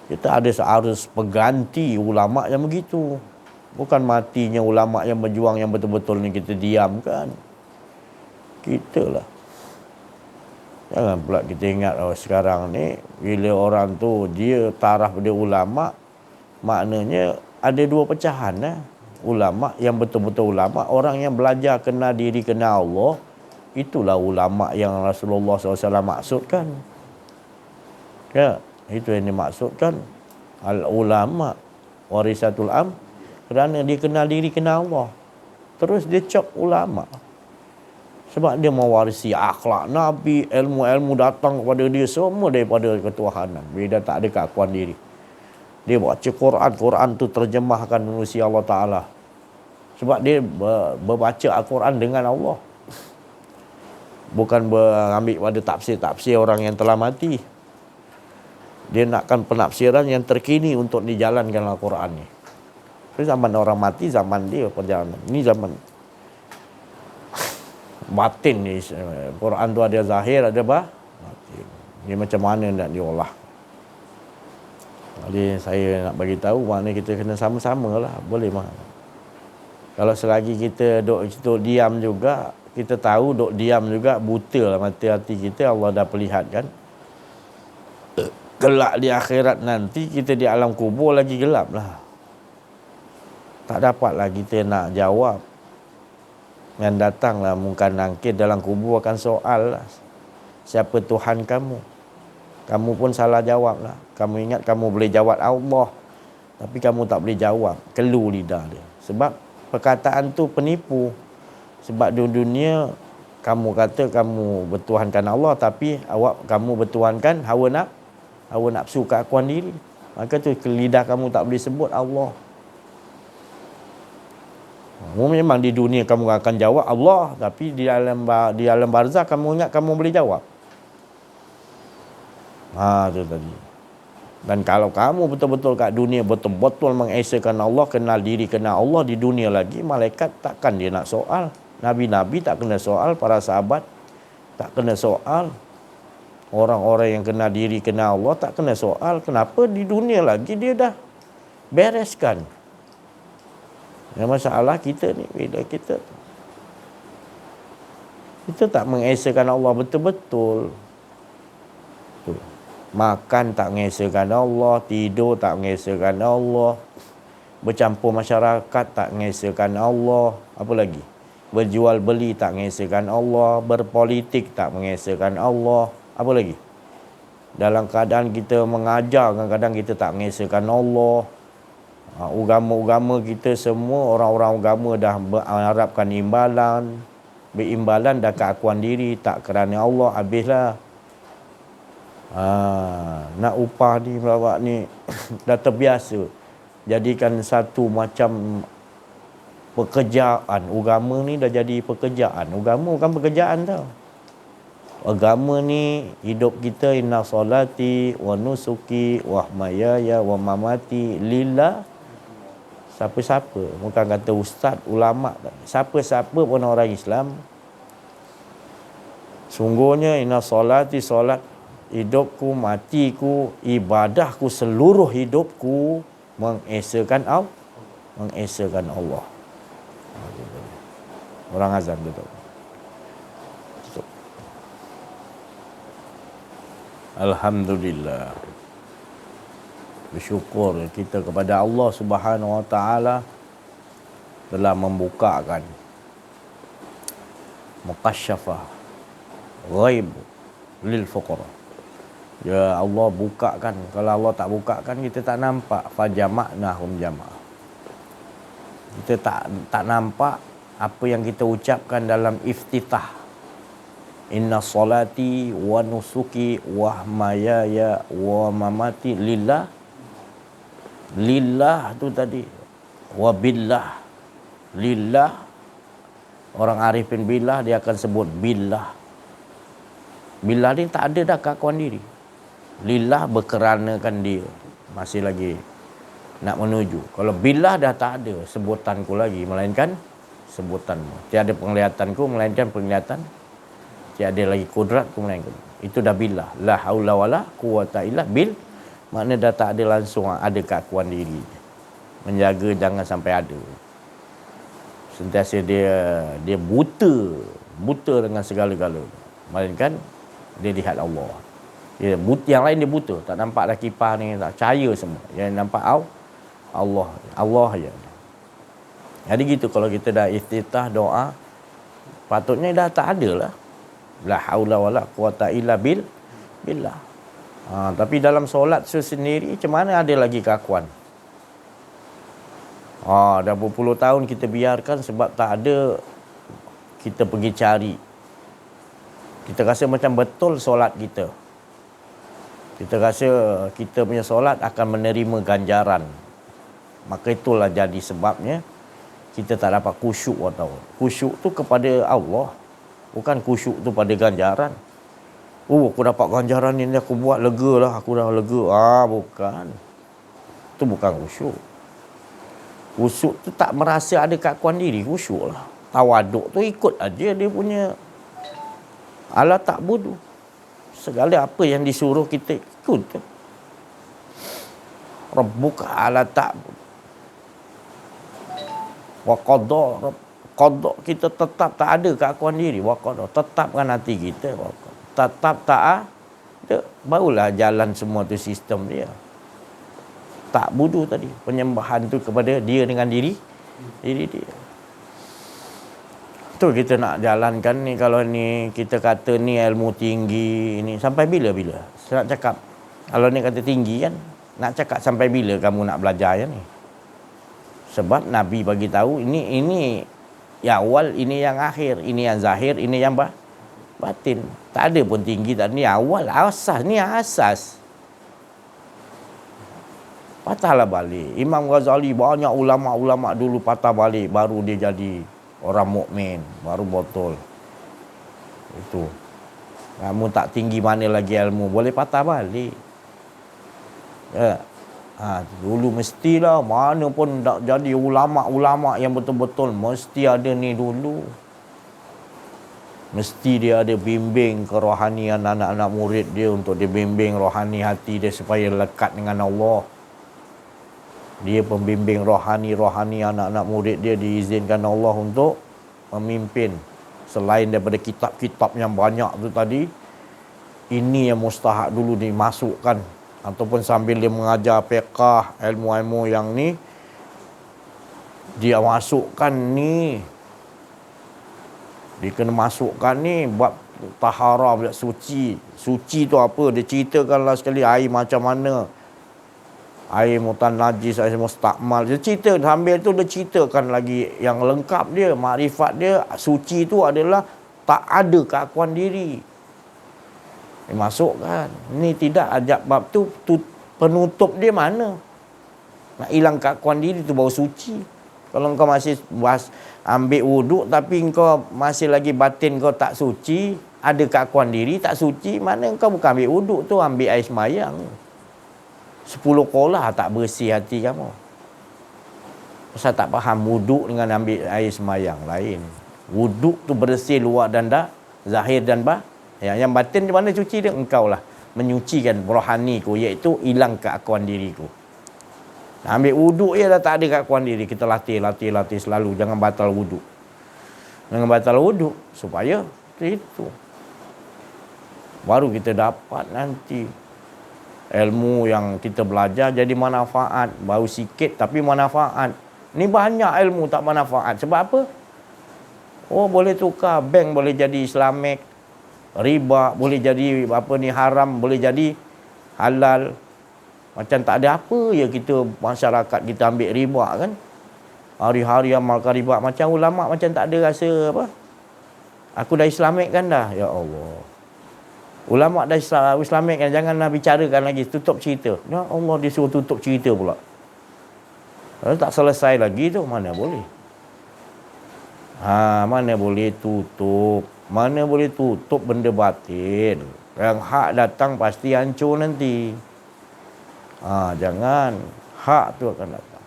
Kita harus pengganti ulama yang begitu. Bukan matinya ulama yang berjuang yang betul-betul ni kita diamkan. Kita lah. Jangan pula kita ingat sekarang ni bila orang tu dia taraf dia ulama, maknanya ada dua pecahan lah. Ulama yang betul-betul ulama, orang yang belajar kenal diri, kenal Allah, itulah ulama yang Rasulullah SAW maksudkan. Ya, itu yang dimaksudkan. Al-ulama warisatul am, kerana dia kenal diri, kenal Allah. Terus dia cop ulama. Sebab dia mewarisi akhlak Nabi, ilmu-ilmu datang kepada dia semua daripada ketuhanan. Bila tak ada keakuan diri. Dia baca Quran, Quran tu terjemahkan manusia Allah Ta'ala. Sebab dia berbaca Al-Quran dengan Allah. Bukan mengambil pada tafsir-tafsir orang yang telah mati. Dia nakkan penafsiran yang terkini untuk dijalankan Al-Quran ni. Jadi zaman orang mati, zaman dia perjalanan. Ini zaman batin ni. Quran tu ada zahir, ada batin. Ini macam mana nak diolah. Jadi saya nak bagi tahu maknanya kita kena sama-sama lah. Boleh mah. Kalau selagi kita duk diam juga, kita tahu duk diam juga, buta lah mata hati kita, Allah dah perlihatkan. Gelap di akhirat nanti, kita di alam kubur lagi gelap lah. Tak dapatlah kita nak jawab. Yang datanglah Munkar Nakir dalam kubur akan soal lah. Siapa Tuhan kamu? Kamu pun salah jawab lah. Kamu ingat kamu boleh jawab Allah, tapi kamu tak boleh jawab. Kelu lidah dia. Sebab perkataan tu penipu. Sebab di dunia kamu kata kamu bertuhankan Allah, tapi kamu bertuhankan hawa nafsu, keakuan diri. Maka tu lidah kamu tak boleh sebut Allah. Memang di dunia kamu akan jawab Allah, tapi di alam barzah kamu ingat kamu boleh jawab. Tu tadi. Dan kalau kamu betul-betul kat dunia betul-betul mengesakan Allah, kenal diri, kenal Allah di dunia lagi, malaikat takkan dia nak soal. Nabi-nabi tak kena soal, para sahabat tak kena soal. Orang-orang yang kenal diri, kenal Allah tak kena soal. Kenapa di dunia lagi dia dah bereskan. Yang masalah kita ni, bila kita tak mengesakan Allah betul-betul. Tu. Makan tak mengesakan Allah, tidur tak mengesakan Allah, bercampur masyarakat tak mengesakan Allah, apa lagi? Berjual beli tak mengesakan Allah, berpolitik tak mengesakan Allah, apa lagi? Dalam keadaan kita mengajar, kadang-kadang kita tak mengesakan Allah. Agama-agama kita semua, orang-orang agama dah mengharapkan imbalan, berimbalan dah keakuan diri, tak kerana Allah, habislah. Nak upah ni, melawak ni dah terbiasa. Jadikan satu macam pekerjaan. Agama ni dah jadi pekerjaan. Agama bukan pekerjaan tau. Agama ni hidup kita, inna solati wa nusuki wa mahayaya wa mamati lillah. Siapa-siapa, bukan kata ustaz, ulama, siapa-siapa pun orang Islam. Sungguhnya inna solati, solat hidupku, matiku, ibadahku, seluruh hidupku mengesakan Allah. Orang azan betul. Alhamdulillah. Bersyukur kita kepada Allah Subhanahu Wa Taala telah membukakan mukasyafah ghaib lil fuqara. Ya Allah bukakan. Kalau Allah tak bukakan, kita tak nampak. Fajama'nahum jama'ah. Kita tak nampak apa yang kita ucapkan dalam iftitah. Inna solati wa nusuki wa mahayaya wa mamati lillah. Lillah tu tadi. Wa billah. Lillah. Orang arifin billah dia akan sebut billah. Billah ni tak ada dah keakuan diri. Lillah berkeranakan dia. Masih lagi nak menuju. Kalau billah dah tak ada sebutanku lagi, melainkan sebutanmu. Tiada penglihatanku, melainkan penglihatan. Tiada lagi kudratku, melainkan. Itu dah billah. La haula wala quwata illa bil. Makna dah tak ada langsung ada keakuan diri. Menjaga jangan sampai ada. Sentiasa dia buta dengan segala-galanya. Melainkan dia lihat Allah. Yang lain dia buta, tak nampak dah kipas ni, tak cahaya semua. Yang nampak Allah je. Jadi gitu kalau kita dah iftitah doa, patutnya dah tak ada lah. La haula wala quwata illa billah. Tapi dalam solat sendiri macam mana ada lagi keakuan? Dah berpuluh tahun kita biarkan sebab tak ada, kita pergi cari. Kita rasa macam betul solat kita. Kita rasa kita punya solat akan menerima ganjaran. Maka itulah jadi sebabnya kita tak dapat khusyuk atau khusyuk tu kepada Allah. Bukan khusyuk tu pada ganjaran. Aku dapat ganjaran ni, aku buat lega lah, aku dah lega. Bukan. Itu bukan khusyuk. Khusyuk tu tak merasa ada keakuan diri, khusyuk lah. Tawaduk tu ikut aja dia punya ala ta'budu. Segala apa yang disuruh kita ikut. Rabbuka ala ta'bud. Wa qadha kita tetap tak ada keakuan diri. Wa qadha tetapkan hati kita. Tetap tak ada. Barulah jalan semua tu sistem dia. Ta'budu tadi. Penyembahan tu kepada dia dengan diri dia. Tu kita nak jalankan ni. Kalau ni kita kata ni ilmu tinggi ni, sampai bila-bila? Saya nak cakap, kalau ni kata tinggi kan, nak cakap sampai bila kamu nak belajar yang ni? Sebab Nabi bagi tahu ini yang awal, ini yang akhir, ini yang zahir, ini yang batin. Tak ada pun tinggi, tak ni awal, asas, ni asas. Patahlah balik. Imam Ghazali, banyak ulama-ulama dulu patah balik, baru dia jadi orang mukmin, baru botol. Itu. Kamu tak tinggi mana lagi ilmu, boleh patah balik. Ya. Dulu mestilah, mana pun tak jadi ulama-ulama yang betul-betul, mesti ada ni dulu. Mesti dia ada bimbing kerohanian anak-anak murid dia, untuk dia bimbing rohani hati dia supaya lekat dengan Allah. Dia pembimbing rohani anak-anak murid dia, diizinkan Allah untuk memimpin. Selain daripada kitab-kitab yang banyak tu tadi, ini yang mustahak dulu dimasukkan. Ataupun sambil dia mengajar fiqah, ilmu-ilmu yang ni, dia masukkan ni. Dia kena masukkan ni bab taharah, bab suci. Suci tu apa? Dia ceritakanlah sekali air macam mana. Air mutanajis, air mustakmal. Dia cerita, sambil tu dia ceritakan lagi yang lengkap dia. Makrifat dia, suci tu adalah tak ada keakuan diri. Dia masukkan. Ni tidak ajak bab tu penutup dia mana? Nak hilang keakuan diri tu baru suci. Kalau kau masih ambil wuduk tapi kau masih lagi batin kau tak suci, ada keakuan diri tak suci, mana kau bukan ambil wuduk tu, ambil air semayang. 10 kolah tak bersih hati kamu. Pasal tak faham wuduk dengan ambil air semayang lain. Wuduk tu bersih luar dan zahir dan yang batin di mana cuci dia? Engkau lah menyucikan rohaniku, iaitu hilang keakuan diriku. Ambil wuduk je dah tak ada keakuan diri. Kita latih selalu. Jangan batal wuduk. Jangan batal wuduk. Supaya itu. Baru kita dapat nanti ilmu yang kita belajar jadi manfaat. Baru sikit tapi manfaat. Ni banyak ilmu tak manfaat. Sebab apa? Oh, boleh tukar. Bank boleh jadi Islamic. Riba boleh jadi haram, boleh jadi halal. Macam tak ada apa ya kita, masyarakat kita ambil riba kan. Hari-hari amalkan riba. Macam ulama macam tak ada rasa apa. Aku dah Islamic kan dah. Ya Allah. Ulama dah Islamic kan, janganlah bicarakan lagi, tutup cerita. Ya Allah, dia suruh tutup cerita pula. Kalau tak selesai lagi tu, mana boleh. Mana boleh tutup. Mana boleh tutup benda batil. Yang hak datang pasti hancur nanti. Jangan. Hak tu akan datang.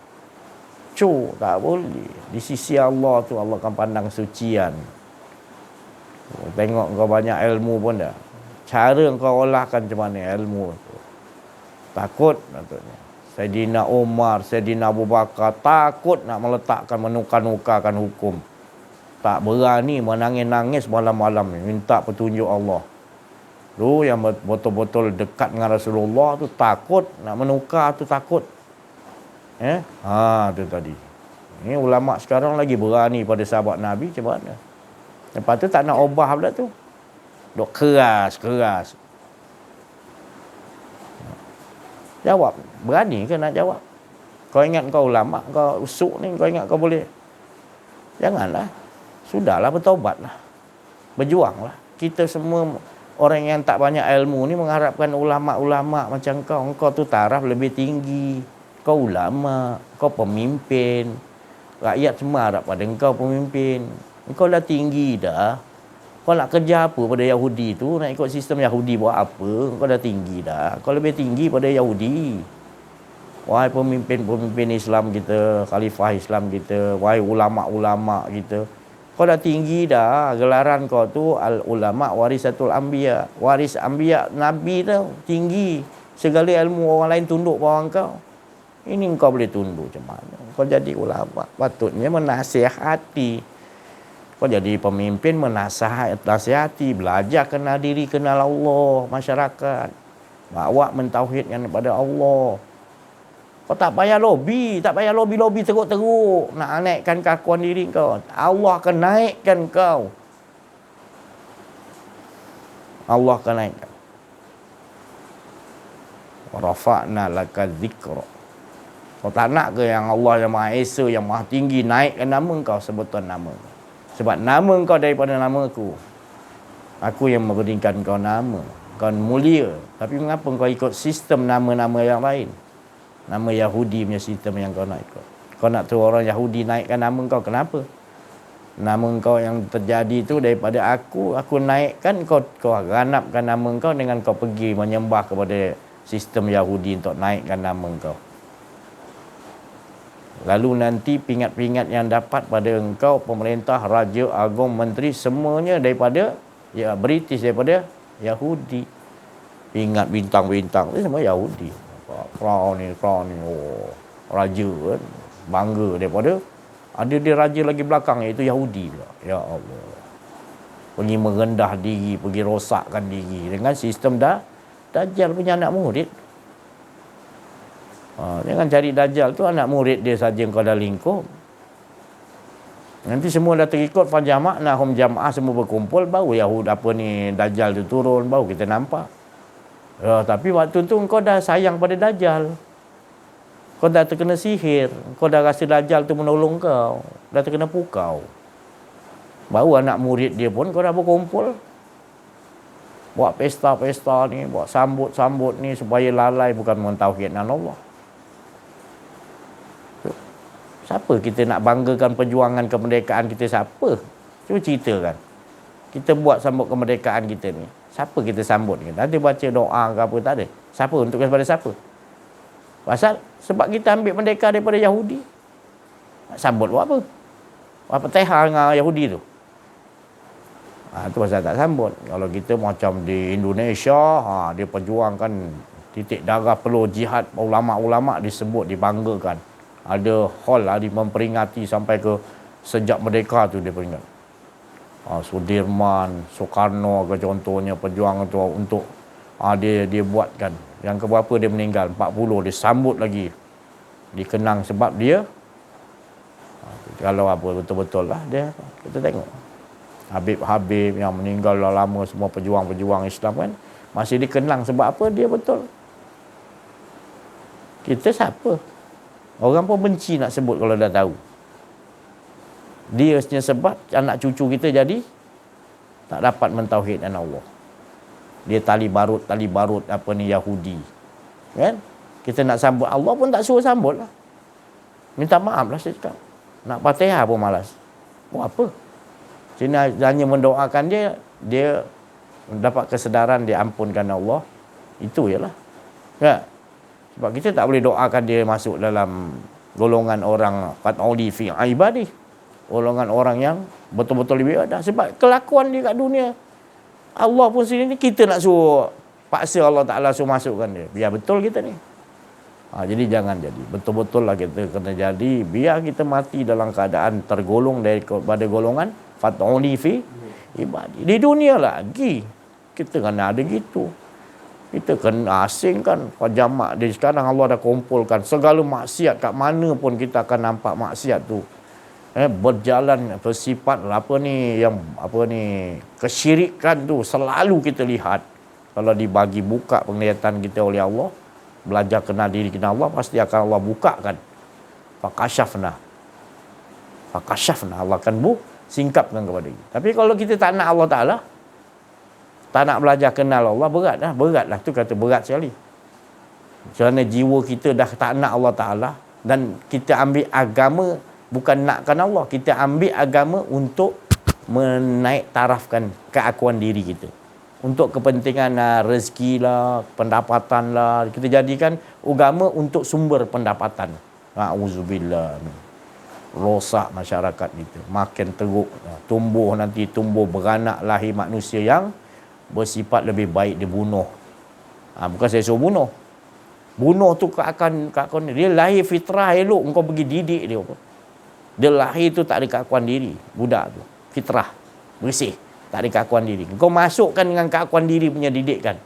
Tak boleh. Di sisi Allah tu, Allah akan pandang sucian. Tengok kau banyak ilmu pun dah. Cara kau olahkan macam mana ilmu tu. Takut katanya. Saidina Umar, Saidina Abu Bakar takut nak meletakkan, menukar-nukarkan hukum. Tak berani menangis-nangis malam-malam ni, minta petunjuk Allah. Tu yang betul-betul dekat dengan Rasulullah tu takut nak menukar tu, takut. Tu tadi. Ni ulama sekarang lagi berani pada sahabat Nabi, macam mana? Lepas tu tak nak ubah pula tu. Dok keras. Jawab. Berani ke nak jawab? Kau ingat kau ulama, kau usuk ni, kau ingat kau boleh? Janganlah. Sudahlah, bertaubatlah. Berjuanglah. Kita semua orang yang tak banyak ilmu ni mengharapkan ulama-ulama macam kau. Kau tu taraf lebih tinggi. Kau ulama, kau pemimpin. Rakyat semua harap pada kau pemimpin. Kau dah tinggi dah. Kau nak kerja apa pada Yahudi tu? Nak ikut sistem Yahudi buat apa? Kau dah tinggi dah. Kau lebih tinggi pada Yahudi. Wahai pemimpin-pemimpin Islam kita, khalifah Islam kita, wahai ulama-ulama kita. Kau dah tinggi dah. Gelaran kau tu al-ulama warisatul anbiya. Waris anbiya, Nabi tu tinggi. Segala ilmu orang lain tunduk bawah kau. Ini kau boleh tunduk macam mana? Kau jadi ulama. Patutnya menasihati. Kau jadi pemimpin menasihati. Belajar kenal diri, kenal Allah, masyarakat. Bawa mentauhidkan kepada Allah. Kau tak payah lobby teruk-teruk nak naikkan keakuan diri kau. Allah akan naikkan kau. Allah akan naikkan. Rafa'na laka dzikra. Kau tak nak ke yang Allah yang Maha Esa, yang Maha Tinggi naikkan nama kau sebutan nama. Sebab nama kau daripada nama aku. Aku yang memberikan kau nama. Kau mulia. Tapi mengapa kau ikut sistem nama-nama yang lain? Nama Yahudi punya sistem yang kau nak ikut. Kau nak tahu orang Yahudi naikkan nama kau, kenapa? Nama engkau yang terjadi tu daripada aku naikkan, kau ganapkan nama engkau dengan kau pergi menyembah kepada sistem Yahudi untuk naikkan nama engkau. Lalu nanti pingat-pingat yang dapat pada engkau, pemerintah, raja, agung, menteri, semuanya daripada British, daripada Yahudi. Pingat bintang-bintang itu semua Yahudi. Crown ni, raja kan, bangga daripada ada dia raja lagi belakang, iaitu Yahudi pula. Ya Allah. Pergi merendah diri, pergi rosakkan diri dengan sistem Dajjal punya anak murid. Jangan cari Dajjal tu anak murid dia saja kau dah lingkup. Nanti semua dah terikut fajama'nahum jam'ah, semua berkumpul, baru Yahud Dajjal tu turun, baru kita nampak. Tapi waktu tu kau dah sayang pada Dajjal. Kau dah terkena sihir, kau dah rasa Dajjal tu menolong kau, dah terkena pukau. Baru anak murid dia pun kau dah berkumpul. Buat pesta-pesta ni, buat sambut-sambut ni supaya lalai bukan mentauhidkan Allah. Siapa kita nak banggakan perjuangan kemerdekaan kita, siapa? Cuba ceritakan. Kita buat sambut kemerdekaan kita ni, siapa kita sambut ni? Nanti baca doa ke apa, tak ada. Siapa? Untuk kepada siapa? Pasal sebab kita ambil merdeka daripada Yahudi. Nak sambut buat apa? Apa tehar dengan Yahudi tu? Itu pasal tak sambut. Kalau kita macam di Indonesia, dia perjuangkan titik darah peluh jihad, ulama-ulama disebut, dibanggakan. Ada hall memperingati sampai ke sejak merdeka tu dia peringat. Sudirman, Soekarno ke contohnya, perjuangan tu untuk dia buatkan. Yang keberapa dia meninggal, 40, dia sambut lagi, dikenang sebab dia kalau apa betul-betul lah dia. Kita tengok Habib yang meninggal dah lama, semua pejuang-pejuang Islam kan masih dikenang sebab apa? Dia betul. Kita siapa? Orang pun benci nak sebut kalau dah tahu. Dia sebab anak cucu kita jadi tak dapat mentauhidkan Allah. Dia tali barut Yahudi. Kan? Kita nak sambut Allah pun tak suruh sambut lah. Minta maaf lah saya cakap. Nak Fatihah pun malas. Buat apa? Cina hanya mendoakan dia dapat kesedaran, dia ampunkan Allah. Itu je lah. Ya. Sebab kita tak boleh doakan dia masuk dalam golongan orang fat'uli fi ibadi. Golongan orang yang betul-betul beribadah. Sebab kelakuan dia kat dunia, Allah pun sendiri kita nak suruh paksa Allah Ta'ala suruh masukkan dia. Biar betul kita ni. Jadi jangan jadi. Betul-betul lah kita kena jadi. Biar kita mati dalam keadaan tergolong daripada golongan fat'uli fi ibadi. Di dunia lagi kita kena ada gitu. Kita kena asingkan jamak dia. Sekarang Allah dah kumpulkan segala maksiat, kat mana pun kita akan nampak maksiat tu berjalan bersifat kesyirikan tu selalu kita lihat. Kalau dibagi buka penglihatan kita oleh Allah, belajar kenal diri kenal Allah, pasti akan Allah bukakan. Fakashafna Allah akan singkapkan kepada kita. Tapi kalau kita tak nak Allah Ta'ala, tak nak belajar kenal Allah, berat lah tu kata berat sekali. Kerana jiwa kita dah tak nak Allah Ta'ala, dan kita ambil agama bukan nakkan Allah, kita ambil agama untuk menaik tarafkan keakuan diri kita. Untuk kepentingan rezeki lah, pendapatan lah. Kita jadikan agama untuk sumber pendapatan. Na'udzubillah. Rosak masyarakat kita. Makin teruk. Tumbuh beranak lahir manusia yang bersifat lebih baik dia bunuh. Bukan saya suruh bunuh. Bunuh tu keakuan dia lahir fitrah elok, engkau pergi didik dia apa. Dia lahir tu tak ada keakuan diri. Budak tu fitrah, bersih, tak ada keakuan diri. Kau masukkan dengan keakuan diri punya didikan.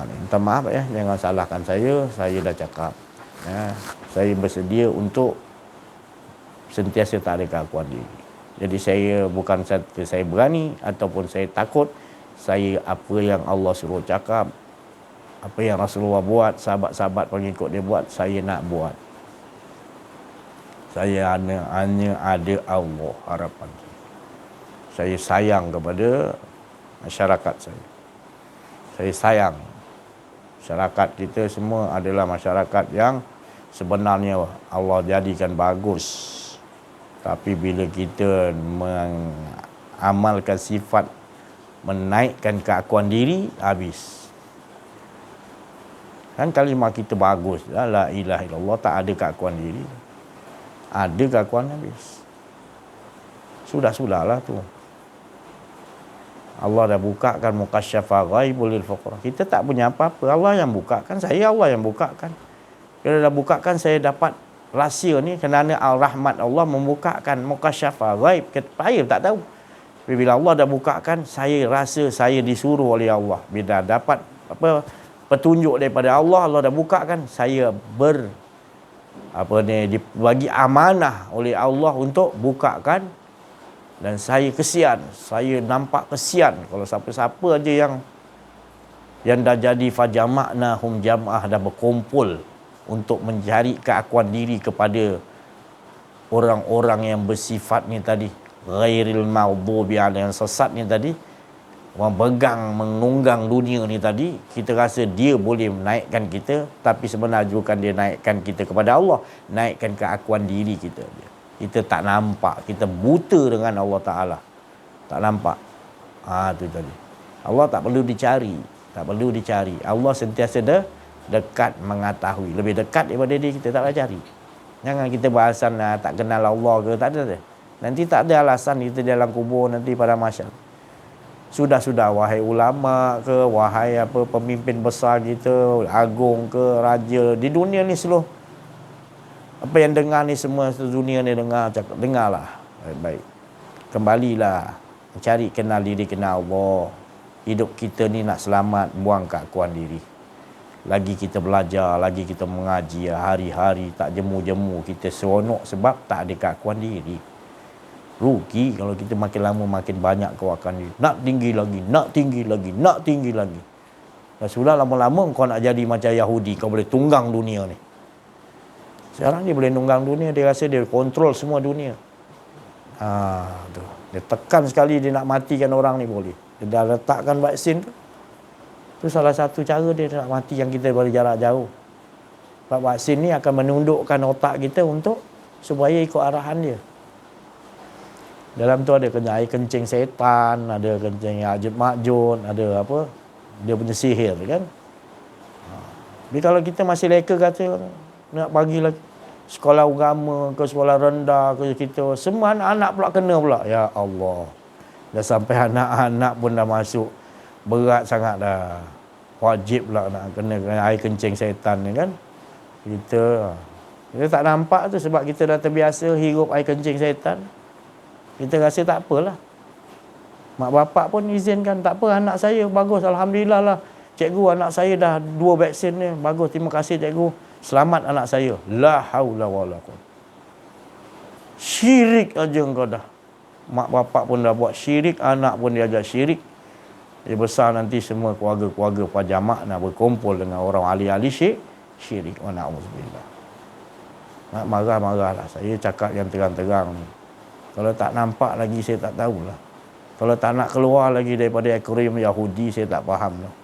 Minta maaf ya, jangan salahkan saya dah cakap. Saya bersedia untuk sentiasa tak ada keakuan diri. Jadi saya bukan saya berani ataupun saya takut. Saya apa yang Allah suruh cakap, apa yang Rasulullah buat, sahabat-sahabat pengikut dia buat, saya nak buat. Saya hanya ada Allah harapan. Saya sayang kepada masyarakat saya. Saya sayang. Masyarakat kita semua adalah masyarakat yang sebenarnya Allah jadikan bagus. Tapi bila kita mengamalkan sifat menaikkan keakuan diri, habis. Kan kalimah kita bagus, la ilaha illallah, tak ada keakuan diri. Ada keakuan, habis. Sudah-sudahlah tu. Allah dah bukakan mukasyafa ghaibul lil fuqara. Kita tak punya apa-apa. Allah yang bukakan, saya Allah yang bukakan. Kalau dah bukakan, saya dapat rahsia ni kerana al-rahmat Allah membukakan mukasyafa ghaib. Saya tak tahu. Bila Allah dah bukakan, saya rasa saya disuruh oleh Allah. Bila dapat petunjuk daripada Allah, Allah dah bukakan, saya dibagi amanah oleh Allah untuk bukakan. Dan saya kesian, saya nampak kesian kalau siapa-siapa aja yang dah jadi fajamaknahum jam'ah, dah berkumpul untuk mencari keakuan diri kepada orang-orang yang bersifat ni tadi, ghairil maghdubi alaihim, yang sesat ni tadi, orang pegang menunggang dunia ni tadi, kita rasa dia boleh menaikkan kita, tapi sebenarnya bukan dia naikkan kita kepada Allah, naikkan keakuan diri kita. Kita tak nampak, kita buta dengan Allah Ta'ala, tak nampak. Tu tadi. Allah tak perlu dicari, tak perlu dicari. Allah sentiasa dekat mengetahui, lebih dekat daripada dia, kita tak payah cari. Jangan kita berasan tak kenal Allah ke, tak ada. Nanti tak ada alasan kita dalam kubur nanti pada masyar. Sudah-sudah, wahai ulama ke, wahai pemimpin besar kita, agung ke, raja di dunia ni seluruh. Apa yang dengar ni semua, dunia ni dengarlah. Baik. Kembalilah mencari kenal diri, kenal Allah. Hidup kita ni nak selamat, buang keakuan diri. Lagi kita belajar, lagi kita mengaji, hari-hari tak jemu-jemu, kita seronok sebab tak ada keakuan diri. Rugi kalau kita makin lama makin banyak keakuan diri. Nak tinggi lagi, nak tinggi lagi, nak tinggi lagi. Dan sudah lama-lama kau nak jadi macam Yahudi, kau boleh tunggang dunia ni. Sekarang dia boleh nunggang dunia, dia rasa dia kontrol semua dunia. Tu. Dia tekan sekali dia nak matikan orang ni boleh. Dia dah letakkan vaksin tu. Itu salah satu cara dia nak mati yang kita boleh jarak jauh. Sebab vaksin ni akan menundukkan otak kita untuk supaya ikut arahan dia. Dalam tu ada air kencing setan, ada kencing ajut makjun, ada dia punya sihir kan. Tapi kalau kita masih leka kata nak bagi lagi sekolah agama ke sekolah rendah ke, kita semua anak-anak pula kena pula. Ya Allah, dah sampai anak-anak pun dah masuk, berat sangat dah, wajib pula nak kena air kencing setan ni kan. Kita tak nampak tu sebab kita dah terbiasa hirup air kencing setan. Kita rasa tak apalah. Mak bapak pun izinkan, tak apa anak saya bagus, alhamdulillah lah cikgu, anak saya dah 2 vaksin ni, bagus, terima kasih cikgu, selamat anak saya. La haula wala quwwata. Syirik aja engkau dah. Mak bapak pun dah buat syirik, anak pun diajar syirik. Dia besar nanti semua keluarga-keluarga pajamak nak berkumpul dengan orang ahli-ahli syirik. Wa na'udzubillah. Nak marah-marahlah. Saya cakap yang terang-terang ni. Kalau tak nampak lagi saya tak tahulah. Kalau tak nak keluar lagi daripada akuarium Yahudi, saya tak faham lah.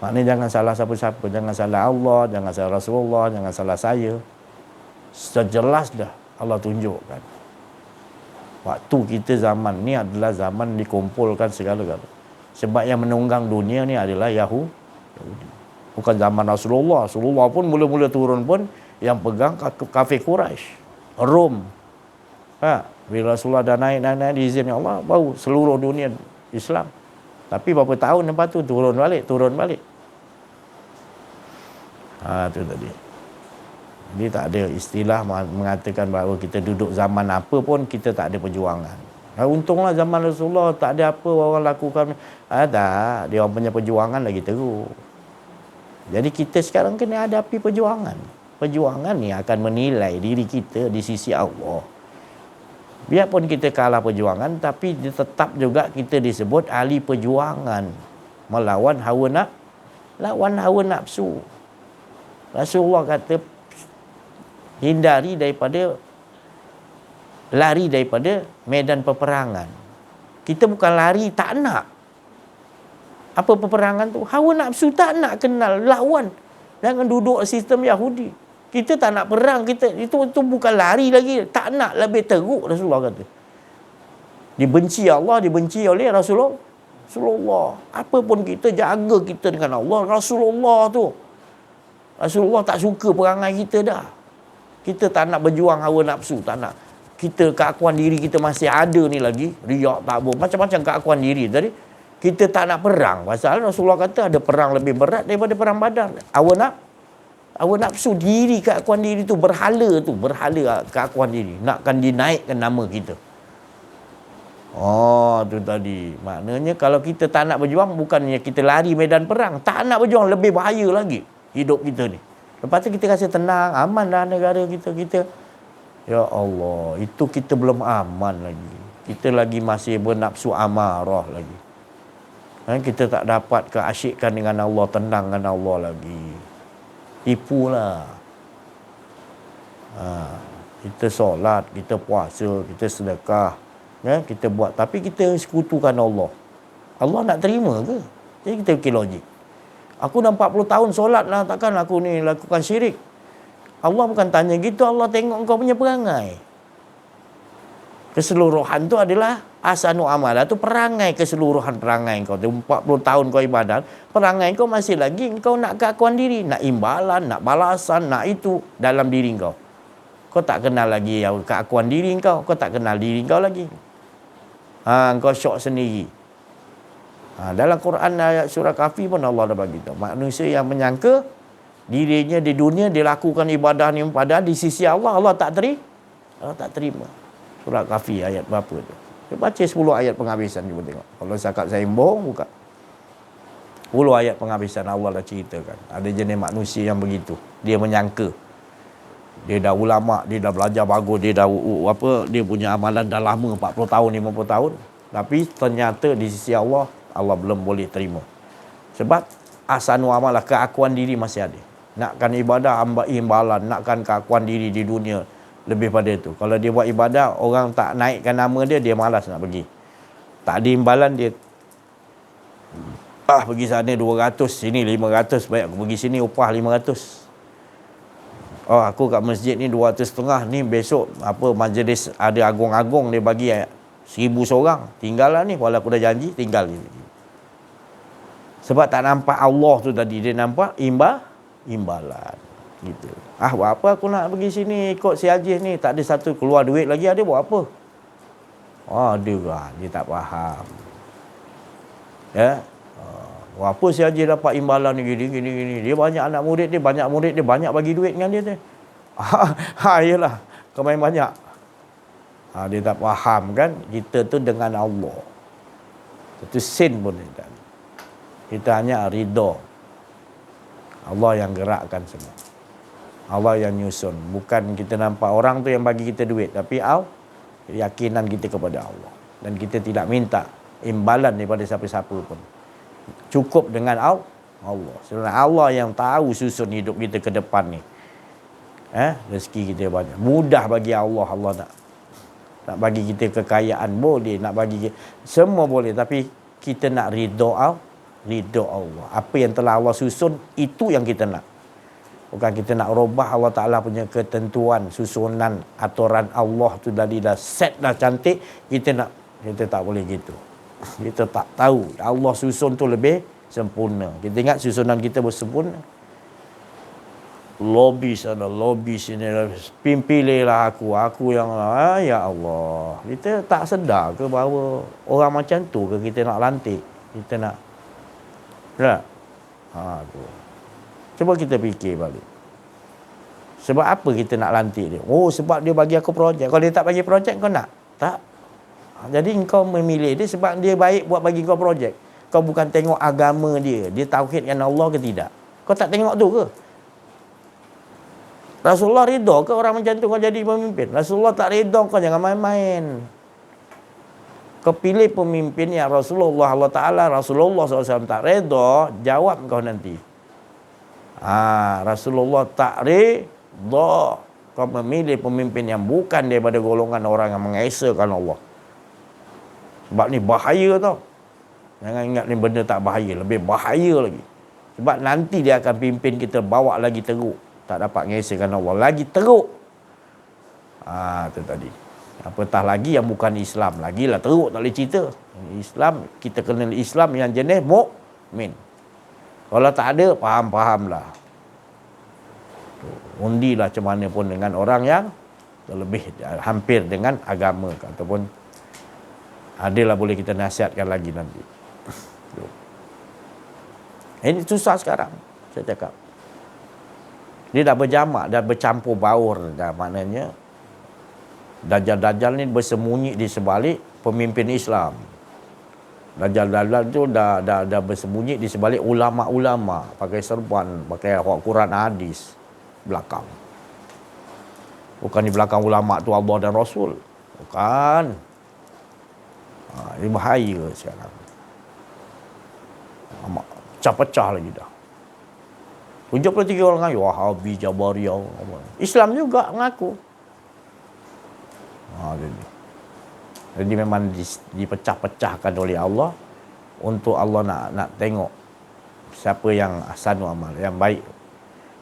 Maknanya jangan salah siapa-siapa, jangan salah Allah, jangan salah Rasulullah, jangan salah saya. Sejelas dah Allah tunjukkan. Waktu kita zaman ni adalah zaman dikumpulkan segala-gala. Sebab yang menunggang dunia ni adalah Yahudi. Bukan zaman Rasulullah. Rasulullah pun mula-mula turun pun yang pegang kafir Quraisy, Rom. Bila Rasulullah dah naik diizinkan Allah, baru seluruh dunia Islam. Tapi berapa tahun lepas tu turun balik. Tu tadi. Jadi tak ada istilah mengatakan bahawa kita duduk zaman apa pun kita tak ada perjuangan. Untunglah zaman Rasulullah tak ada apa orang lakukan. Ada, dia orang punya perjuangan lagi teruk. Jadi kita sekarang kena hadapi perjuangan. Perjuangan ni akan menilai diri kita di sisi Allah. Biarpun kita kalah perjuangan, tapi tetap juga kita disebut ahli perjuangan melawan lawan hawa nafsu. Rasulullah kata lari daripada medan peperangan. Kita bukan lari tak nak. Apa peperangan tu? Hawa nafsu tak nak kenal, lawan. Jangan duduk sistem Yahudi. Kita tak nak perang, itu bukan lari lagi, tak nak, lebih teruk Rasulullah kata. Dibenci Allah, dibenci oleh Rasulullah. Apa pun kita jaga kita dengan Allah, Rasulullah tu. Rasulullah tak suka perangai kita dah. Kita tak nak berjuang hawa nafsu, tak nak. Kita keakuan diri kita masih ada ni lagi, riak tak apa, macam-macam keakuan diri tadi. Kita tak nak perang. Pasal Rasulullah kata ada perang lebih berat daripada perang Badar. Hawa nafsu diri, keakuan diri tu, berhala keakuan diri. Nakkan dinaikkan nama kita. Oh, tu tadi. Maknanya kalau kita tak nak berjuang, bukannya kita lari medan perang. Tak nak berjuang, lebih bahaya lagi hidup kita ni. Lepas tu kita rasa tenang, aman dah negara kita. Ya Allah, itu kita belum aman lagi. Kita lagi masih bernafsu amarah lagi. Kita tak dapat keasyikan dengan Allah, tenang dengan Allah lagi. Tipulah. Kita solat, kita puasa, kita sedekah, kita buat, tapi kita sekutukan Allah. Allah nak terima ke? Jadi kita fikir logik. Aku dah 40 tahun solat lah, takkan aku ni lakukan syirik? Allah bukan tanya gitu, Allah tengok kau punya perangai. Keseluruhan tu adalah asanu amalah tu, perangai, keseluruhan perangai kau. 40 tahun kau ibadat, perangai kau masih lagi kau nak keakuan diri, nak imbalan, nak balasan, nak itu dalam diri kau. Kau tak kenal lagi keakuan diri kau tak kenal diri kau lagi. Kau syok sendiri. Dalam Quran ayat surah Kahfi pun Allah dah bagi tahu, manusia yang menyangka dirinya di dunia dia lakukan ibadah ni, padahal di sisi Allah, Allah tak terima. Surah Kahfi ayat berapa tu? Dia baca 10 ayat penghabisan, cuba tengok. Kalau cakap saya bohong, buka 10 ayat penghabisan Allah dah ceritakan. Ada jenis manusia yang begitu. Dia menyangka dia dah ulama, dia dah belajar bagus, dia dah dia punya amalan dah lama, 40 tahun, 50 tahun. Tapi ternyata di sisi Allah, Allah belum boleh terima. Sebab asanu amalah, keakuan diri masih ada. Nakkan ibadah, imbalan, nakkan keakuan diri di dunia lebih pada itu. Kalau dia buat ibadah, orang tak naikkan nama dia, dia malas nak pergi. Tak ada imbalan, dia pergi sana 200, sini 500, baik aku pergi sini upah 500. Oh, aku kat masjid ni 200.5, ni besok majlis ada agung-agung, dia bagi 1,000 seorang. Tinggal lah ni, walau aku dah janji, tinggal ni. Sebab tak nampak Allah tu tadi, dia nampak imbalan. Gitu. Buat apa aku nak pergi sini ikut si Haji ni, tak ada satu keluar duit lagi, ada buat apa? Ada lah, dia tak faham. Ya. Buat apa si Haji dapat imbalan ni gini. Dia banyak anak murid, dia banyak bagi duit dengan dia tu. Yelah, kau main banyak. Dia tak faham kan, kita tu dengan Allah. Itu sin pun dia. Kita hanya ridha. Allah yang gerakkan semua. Allah yang nyusun. Bukan kita nampak orang tu yang bagi kita duit, tapi keyakinan kita kepada Allah. Dan kita tidak minta imbalan daripada siapa-siapa pun. Cukup dengan Allah. Sebenarnya Allah yang tahu susun hidup kita ke depan ni. Rezeki kita banyak. Mudah bagi Allah. Allah nak bagi kita kekayaan boleh, nak bagi semua boleh, tapi kita nak ridha Allah. Apa yang telah Allah susun, itu yang kita nak. Bukan kita nak robah Allah Ta'ala punya ketentuan, susunan, aturan Allah tu tadi dah set dah cantik, kita tak boleh gitu. Kita tak tahu Allah susun tu lebih sempurna. Kita ingat susunan kita bersempurna. Lobby sana, lobby sini, pilihlah aku yang ya Allah. Kita tak sedar ke bahawa orang macam tu ke kita nak lantik, kita nak tak? Tu. Cuba kita fikir balik. Sebab apa kita nak lantik dia? Sebab dia bagi aku projek. Kalau dia tak bagi projek, kau nak? Tak. Jadi kau memilih dia sebab dia baik buat bagi kau projek. Kau bukan tengok agama dia tauhidkan Allah ke tidak. Kau tak tengok tu ke? Rasulullah redha ke orang macam tu kau jadi pemimpin? Rasulullah tak redha, kau jangan main-main. Kau pilih pemimpin yang Rasulullah SAW tak redha, jawab kau nanti. Rasulullah tak redha, kau memilih pemimpin yang bukan daripada golongan orang yang mengesakan Allah. Sebab ni bahaya tau. Jangan ingat ni benda tak bahaya, lebih bahaya lagi. Sebab nanti dia akan pimpin kita bawa lagi teruk. tak dapat mengesahkan Allah. Lagi teruk. Itu tadi. Apatah lagi yang bukan Islam. Lagilah teruk, tak boleh cerita. Islam, kita kenal Islam yang jenis mukmin. Kalau tak ada, faham-fahamlah. Undilah macam mana pun dengan orang yang lebih hampir dengan agama, ataupun adalah boleh kita nasihatkan lagi nanti. Ini susah sekarang, saya cakap. Dia dah berjamak, dah bercampur baur dah, maknanya Dajjal-Dajjal ni bersembunyi di sebalik pemimpin Islam. Dajjal-Dajjal tu dah bersembunyi di sebalik ulama-ulama, pakai serban, pakai Quran hadis belakang. Bukan di belakang ulama tu Allah dan Rasul. Bukan. Ini bahaya sekarang. Pecah-pecah lagi dah. 73 orang ngayu Wahabi, Jabariyah, Islam juga mengaku. Jadi memang dipecah-pecahkan oleh Allah untuk Allah nak tengok siapa yang ahsanu amal, yang baik.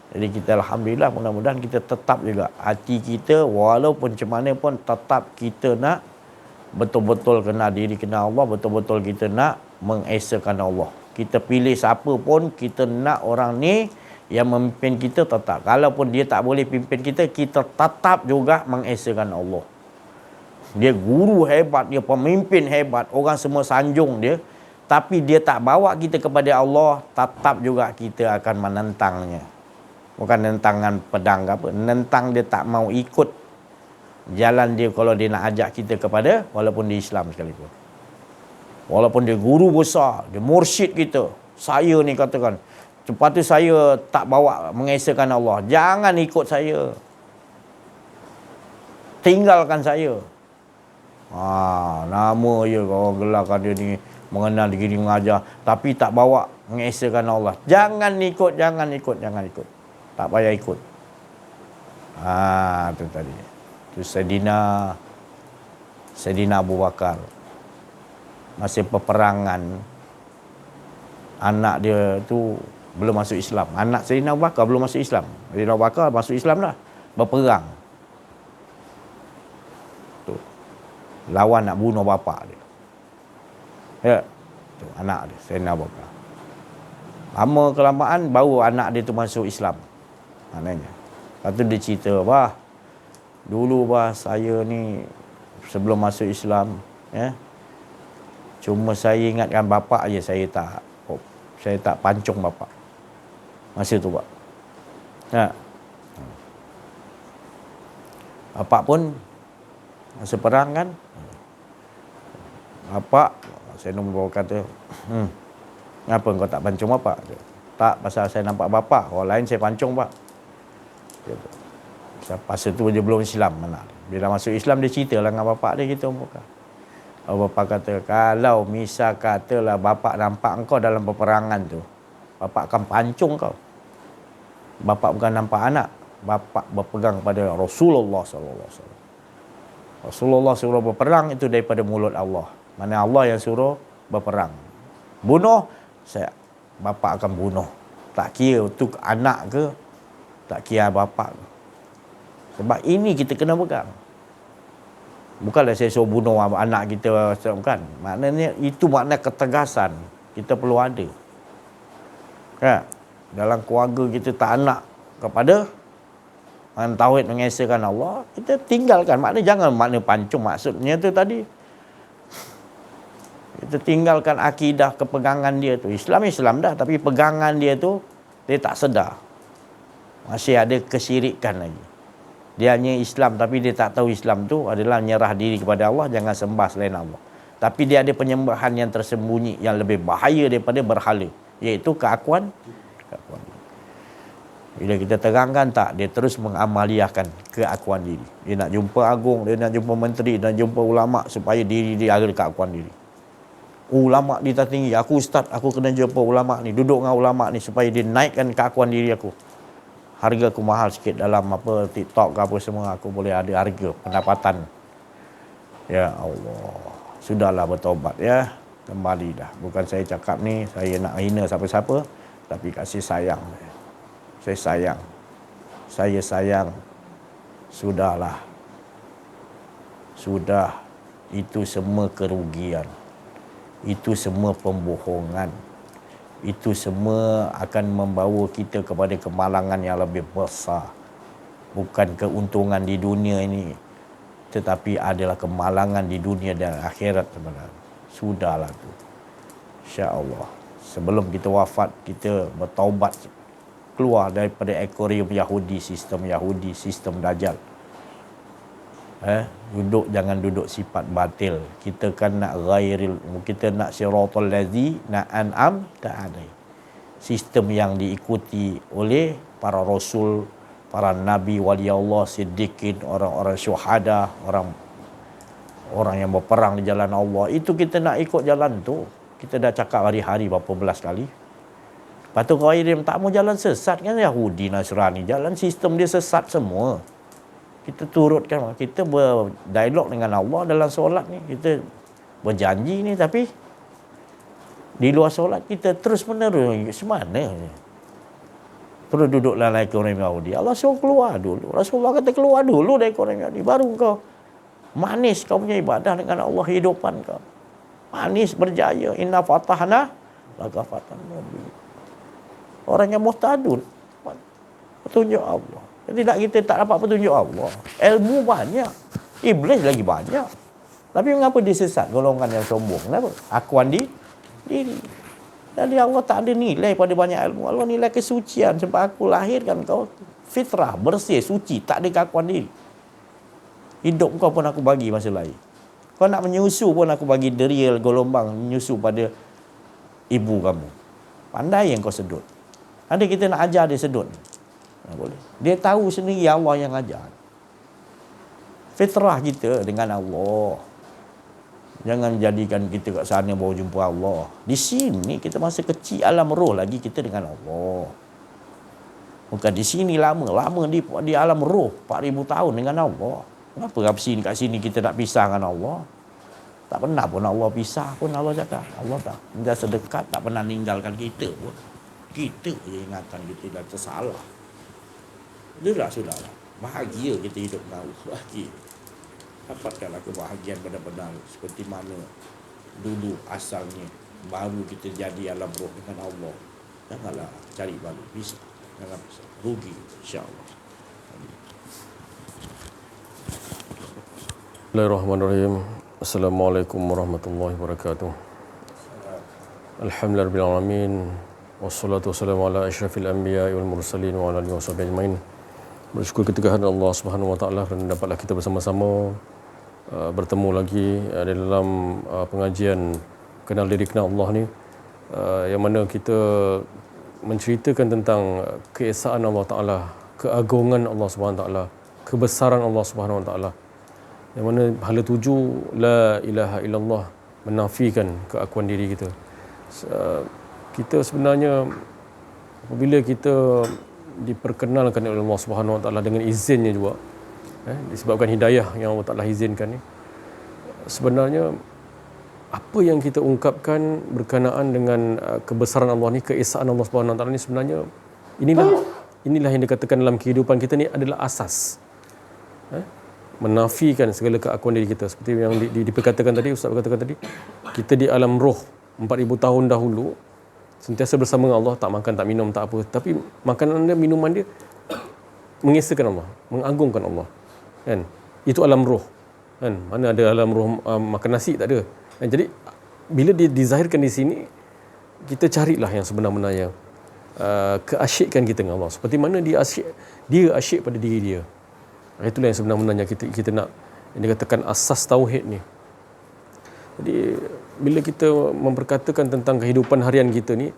Jadi kita alhamdulillah, mudah-mudahan kita tetap juga hati kita walaupun macam mana pun tetap kita nak betul-betul kenal diri, kenal Allah, betul-betul kita nak mengesakan Allah. Kita pilih siapa pun, kita nak orang ni yang memimpin kita tetap. Kalaupun dia tak boleh pimpin kita, kita tetap juga mengesakan Allah. Dia guru hebat, dia pemimpin hebat, orang semua sanjung dia, tapi dia tak bawa kita kepada Allah, tetap juga kita akan menentangnya. Bukan nentangan pedang ke apa, nentang dia tak mau ikut jalan dia kalau dia nak ajak kita kepada, walaupun di Islam sekalipun. Walaupun dia guru besar, dia mursyid kita. Saya ni katakan, lepas tu saya tak bawa mengesakan Allah. Jangan ikut saya. Tinggalkan saya. Nama je orang gelarkan dia ni, mengenal dia ni, mengajar, tapi tak bawa mengesakan Allah. Jangan ikut, jangan ikut, jangan ikut. Tak payah ikut. Itu tadi. Itu Sayyidina Abu Bakar. Masa peperangan, anak dia tu belum masuk Islam. Anak Sayyidina Abu Bakar belum masuk Islam. Sayyidina Abu Bakar masuk Islam dah. Berperang. Tu. Lawan nak bunuh bapa dia. Ya. Tu anak dia, Sayyidina Abu Bakar. Lama kelamaan baru anak dia tu masuk Islam. Maknanya. Lepas tu dia cerita, dulu saya ni sebelum masuk Islam, cuma saya ingatkan bapa je, saya tak pancung bapa. Masa tu, Pak. Bapa pun masa perang kan, bapa, saya nombor kata, kenapa kau tak pancung bapa? Tak, pasal saya nampak bapa, orang lain saya pancung, Pak. Pasal tu dia belum Islam mana. Bila masuk Islam dia ceritalah dengan bapak dia gitu. Bapak kata, kalau misal katalah bapak nampak engkau dalam peperangan tu, bapak akan pancung kau. Bapak bukan nampak anak, bapak berpegang pada Rasulullah SAW. Rasulullah suruh berperang itu daripada mulut Allah. Mana Allah yang suruh berperang. Bunuh, bapak akan bunuh. Tak kira tu anak ke, tak kira bapak ke. Sebab ini kita kena pegang. Bukanlah saya suruh bunuh anak kita, bukan. Maknanya itu makna ketegasan. Kita perlu ada. Dalam keluarga kita tak nak kepada tauhid mengesahkan Allah, kita tinggalkan. Maknanya jangan makna pancung, maksudnya tu tadi. Kita tinggalkan akidah, kepegangan dia tu. Islam dah, tapi pegangan dia tu dia tak sedar. Masih ada kesyirikan lagi. Dia hanya Islam tapi dia tak tahu Islam tu adalah menyerah diri kepada Allah, jangan sembah selain Allah. Tapi dia ada penyembahan yang tersembunyi yang lebih bahaya daripada berhala, iaitu keakuan. Bila kita terangkan tak, dia terus mengamaliahkan keakuan diri. Dia nak jumpa agung, dia nak jumpa menteri, dia nak jumpa ulama supaya diri dia ada keakuan diri. Ulama dia tak tinggi, aku ustaz, aku kena jumpa ulama ni, duduk dengan ulama ni supaya dia naikkan keakuan diri aku. Harga aku mahal sikit dalam TikTok ke apa semua, aku boleh ada harga pendapatan. Ya Allah, sudahlah bertaubat ya, kembali dah. Bukan saya cakap ni saya nak hina siapa-siapa, tapi kasih sayang. Saya sayang. saya sayang, sudahlah. Sudah, itu semua kerugian. Itu semua pembohongan. Itu semua akan membawa kita kepada kemalangan yang lebih besar. Bukan keuntungan di dunia ini, tetapi adalah kemalangan di dunia dan akhirat sebenarnya. Sudahlah tu. Insya-Allah. Sebelum kita wafat, kita bertaubat, keluar daripada akuarium Yahudi, sistem Dajjal. Jangan duduk sifat batil. Kita kan nak kita nak siratal lazi, nak an'am ta'alai. Sistem yang diikuti oleh para rasul, para nabi, wali Allah, siddiqin, orang-orang syuhada, orang yang berperang di jalan Allah. Itu kita nak ikut jalan tu. Kita dah cakap hari-hari berapa belas kali. Lepas tu Ghairim tak mau jalan sesat kan, Yahudi, Nasrani. Jalan sistem dia sesat semua. Kita turutkan, kita berdialog dengan Allah dalam solat ni. Kita berjanji ni, tapi di luar solat kita terus menerus. Semana? Terus duduk dalam ekonomi Yahudi. Allah suruh keluar dulu. Rasulullah kata keluar dulu dari ekonomi Yahudi. Baru kau manis kau punya ibadah dengan Allah, hidupan kau. Manis berjaya. Inna fatahna laka fatahna. Orang yang muhtadun, petunjuk Allah. Tidak, kita tak dapat petunjuk Allah. Ilmu banyak, iblis lagi banyak. Tapi mengapa disesat golongan yang sombong? Kenapa? Akuan diri. Jadi Allah tak ada nilai pada banyak ilmu. Allah nilai kesucian. Sebab aku lahirkan kau fitrah, bersih, suci, tak ada keakuan diri. Hidup kau pun aku bagi masa lahir. Kau nak menyusu pun aku bagi derial gelombang menyusu pada ibu kamu. Pandai yang kau sedut. Ada kita nak ajar dia sedut. Boleh. Dia tahu sendiri Allah yang ajar. Fitrah kita dengan Allah. Jangan jadikan kita kat sana baru jumpa Allah. Di sini kita masa kecil alam roh lagi kita dengan Allah. Bukan di sini lama di alam roh 4,000 tahun dengan Allah. Kenapa kat sini kita nak pisah dengan Allah? Tak pernah pun Allah pisah pun Allah cakap. Allah tak. Dia sedekat tak pernah ninggalkan kita pun. Kita je ingatan kita dah tersalah. Sudahlah. Bahagia kita hidup dengan Allah. Bahagia. Dapatkanlah kebahagiaan benar-benar seperti mana dulu asalnya. Baru kita jadi alam roh dengan Allah. Janganlah cari balik. Bisa. Jangan bisa. Rugi. InsyaAllah. Bismillahirrahmanirrahim. Assalamualaikum warahmatullahi wabarakatuh. Alhamdulillahirrahmanirrahim. Wassalatu wassalamu ala asyrafil anbiya wal mursalin wa ala alihi washabihi ajmain. Bersyukur ketika hadirat Allah Subhanahu wa taala dan dapatlah kita bersama-sama bertemu lagi di dalam pengajian kenal diri kenal Allah ni, yang mana kita menceritakan tentang keesaan Allah Taala, keagungan Allah Subhanahu wa taala, kebesaran Allah Subhanahu wa taala. Yang mana hala tuju la ilaha illallah, menafikan keakuan diri kita. Kita sebenarnya apabila kita diperkenalkan oleh Allah Subhanahu wa taala dengan izinnya juga, disebabkan hidayah yang Allah Taala izinkan ni, sebenarnya apa yang kita ungkapkan berkenaan dengan kebesaran Allah ni, keesaan Allah Subhanahu wa taala ni, sebenarnya inilah yang dikatakan dalam kehidupan kita ni adalah asas. Menafikan segala keakuan diri kita, seperti yang diperkatakan tadi, Ustaz berkatakan tadi, kita di alam roh 4,000 tahun dahulu sentiasa bersama dengan Allah, tak makan, tak minum, tak apa, tapi makanan dia, minuman dia mengesahkan Allah, mengagungkan Allah, kan? Itu alam roh, kan? Mana ada alam roh makan nasi, tak ada, kan? Jadi bila dia dizahirkan di sini, kita carilah yang sebenar-benarnya keasyikan kita dengan Allah, seperti mana dia asyik pada diri dia. Itulah yang sebenar-benarnya kita nak, yang dikatakan asas tauhid ni. Jadi bila kita memperkatakan tentang kehidupan harian kita ni,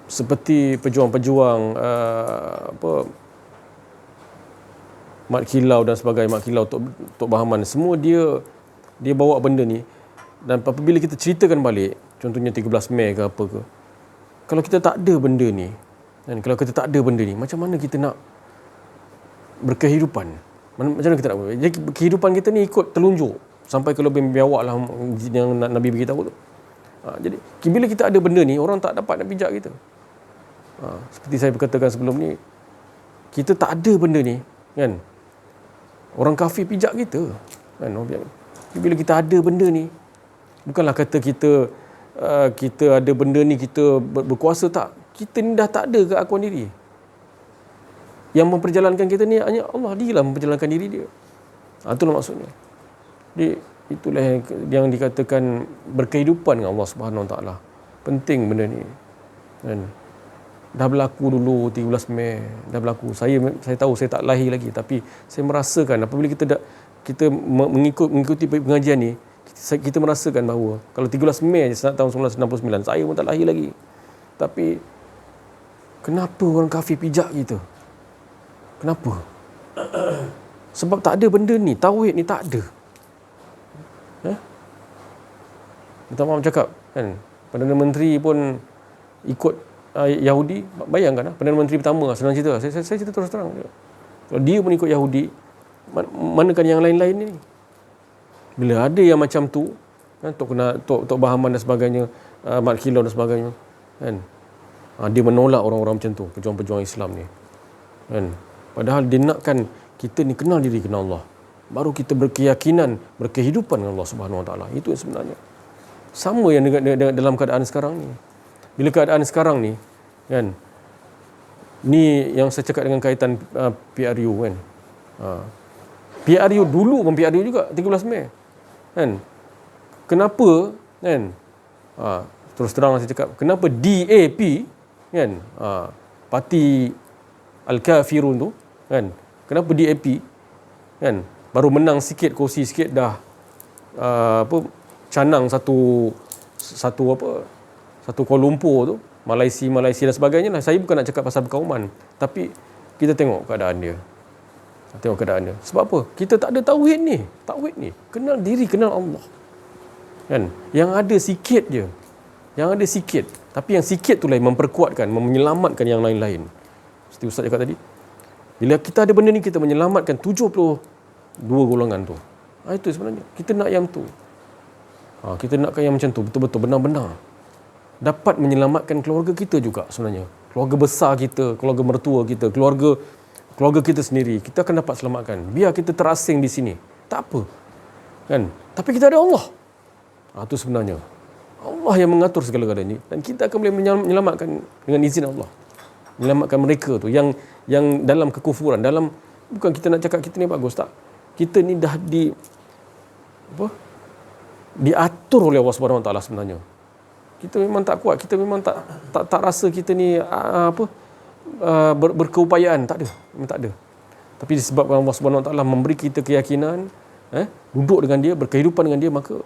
seperti pejuang-pejuang Mat Kilau dan sebagainya, Mat Kilau, Tok Bahaman, semua dia bawa benda ni. Dan apabila kita ceritakan balik, contohnya 13 Mei ke apa ke, kalau kita tak ada benda ni, dan kalau kita tak ada benda ni, macam mana kita nak berkehidupan? Macam mana kita nak? Jadi kehidupan kita ni ikut telunjuk sampai ke lebih biawak lah yang Nabi beritahu tu. Jadi bila kita ada benda ni, orang tak dapat nak pijak kita. Seperti saya berkatakan sebelum ni, kita tak ada benda ni, kan? Orang kafir pijak kita, kan? Bila kita ada benda ni, bukanlah kata kita ada benda ni, kita berkuasa, tak. Kita ni dah tak ada keakuan diri. Yang memperjalankan kita ni hanya Allah. Dia lah memperjalankan diri dia. Itulah maksudnya. Jadi itulah yang dikatakan berkehidupan dengan Allah Subhanahu Wa Taala. Penting benda ni, kan? Dah berlaku dulu 13 Mei, dah berlaku. Saya tahu saya tak lahir lagi, tapi saya merasakan apabila kita mengikuti pengajian ni, kita merasakan bahawa kalau 13 Mei tahun 1969, saya pun tak lahir lagi. Tapi kenapa orang kafir pijak kita? Kenapa? Sebab tak ada benda ni, tauhid ni tak ada. Minta maaf cakap, kan? Perdana Menteri pun ikut Yahudi. Bayangkan, Perdana Menteri pertama, senang cerita. Saya cerita terus terang. Kalau dia pun ikut Yahudi, manakah yang lain-lain ni? Bila ada yang macam tu, kan, Tok Bahaman dan sebagainya, Mat Kilau dan sebagainya, kan, dia menolak orang-orang macam tu, pejuang-pejuang Islam ni, kan. Padahal dia nakkan kita ni kenal diri, kenal Allah, baru kita berkeyakinan, berkehidupan dengan Allah Subhanahu Wa Taala. Itu yang sebenarnya. Sama yang dalam keadaan sekarang ni. Bila keadaan sekarang ni, kan, ni yang saya cakap dengan kaitan PRU, kan. PRU dulu pun PRU juga 13 Mei, kan. Kenapa, kan, terus terang saya cakap, kenapa DAP, kan, parti Al-Kafirun tu, kan, kenapa DAP, kan, baru menang sikit, kursi sikit dah canang satu Kuala Lumpur tu, Malaysia dan sebagainya lah. Saya bukan nak cakap pasal perkauman, tapi kita tengok keadaan dia. Sebab apa? Kita tak ada tauhid ni. Kenal diri, kenal Allah, kan. Yang ada sikit je. Tapi yang sikit tu lah yang memperkuatkan, menyelamatkan yang lain-lain. Seperti Ustaz cakap tadi, bila kita ada benda ni, kita menyelamatkan 72 golongan tu. Itu sebenarnya. Kita nak yang tu. Kita nakkan yang macam tu, betul-betul, benar-benar dapat menyelamatkan keluarga kita juga sebenarnya. Keluarga besar kita, keluarga mertua kita, keluarga kita sendiri, kita akan dapat selamatkan. Biar kita terasing di sini, tak apa, kan. Tapi kita ada Allah. Itu sebenarnya. Allah yang mengatur segala-galanya, dan kita akan boleh menyelamatkan dengan izin Allah. Menyelamatkan mereka tu yang dalam kekufuran, bukan kita nak cakap kita ni bagus, tak. Kita ni dah diatur oleh Allah Subhanahu Wa Taala sebenarnya. Kita memang tak kuat, kita memang tak rasa kita ni berkeupayaan, tak ada, memang tak ada. Tapi disebabkan Allah Subhanahu Wa Taala memberi kita keyakinan, duduk dengan dia, berkehidupan dengan dia, maka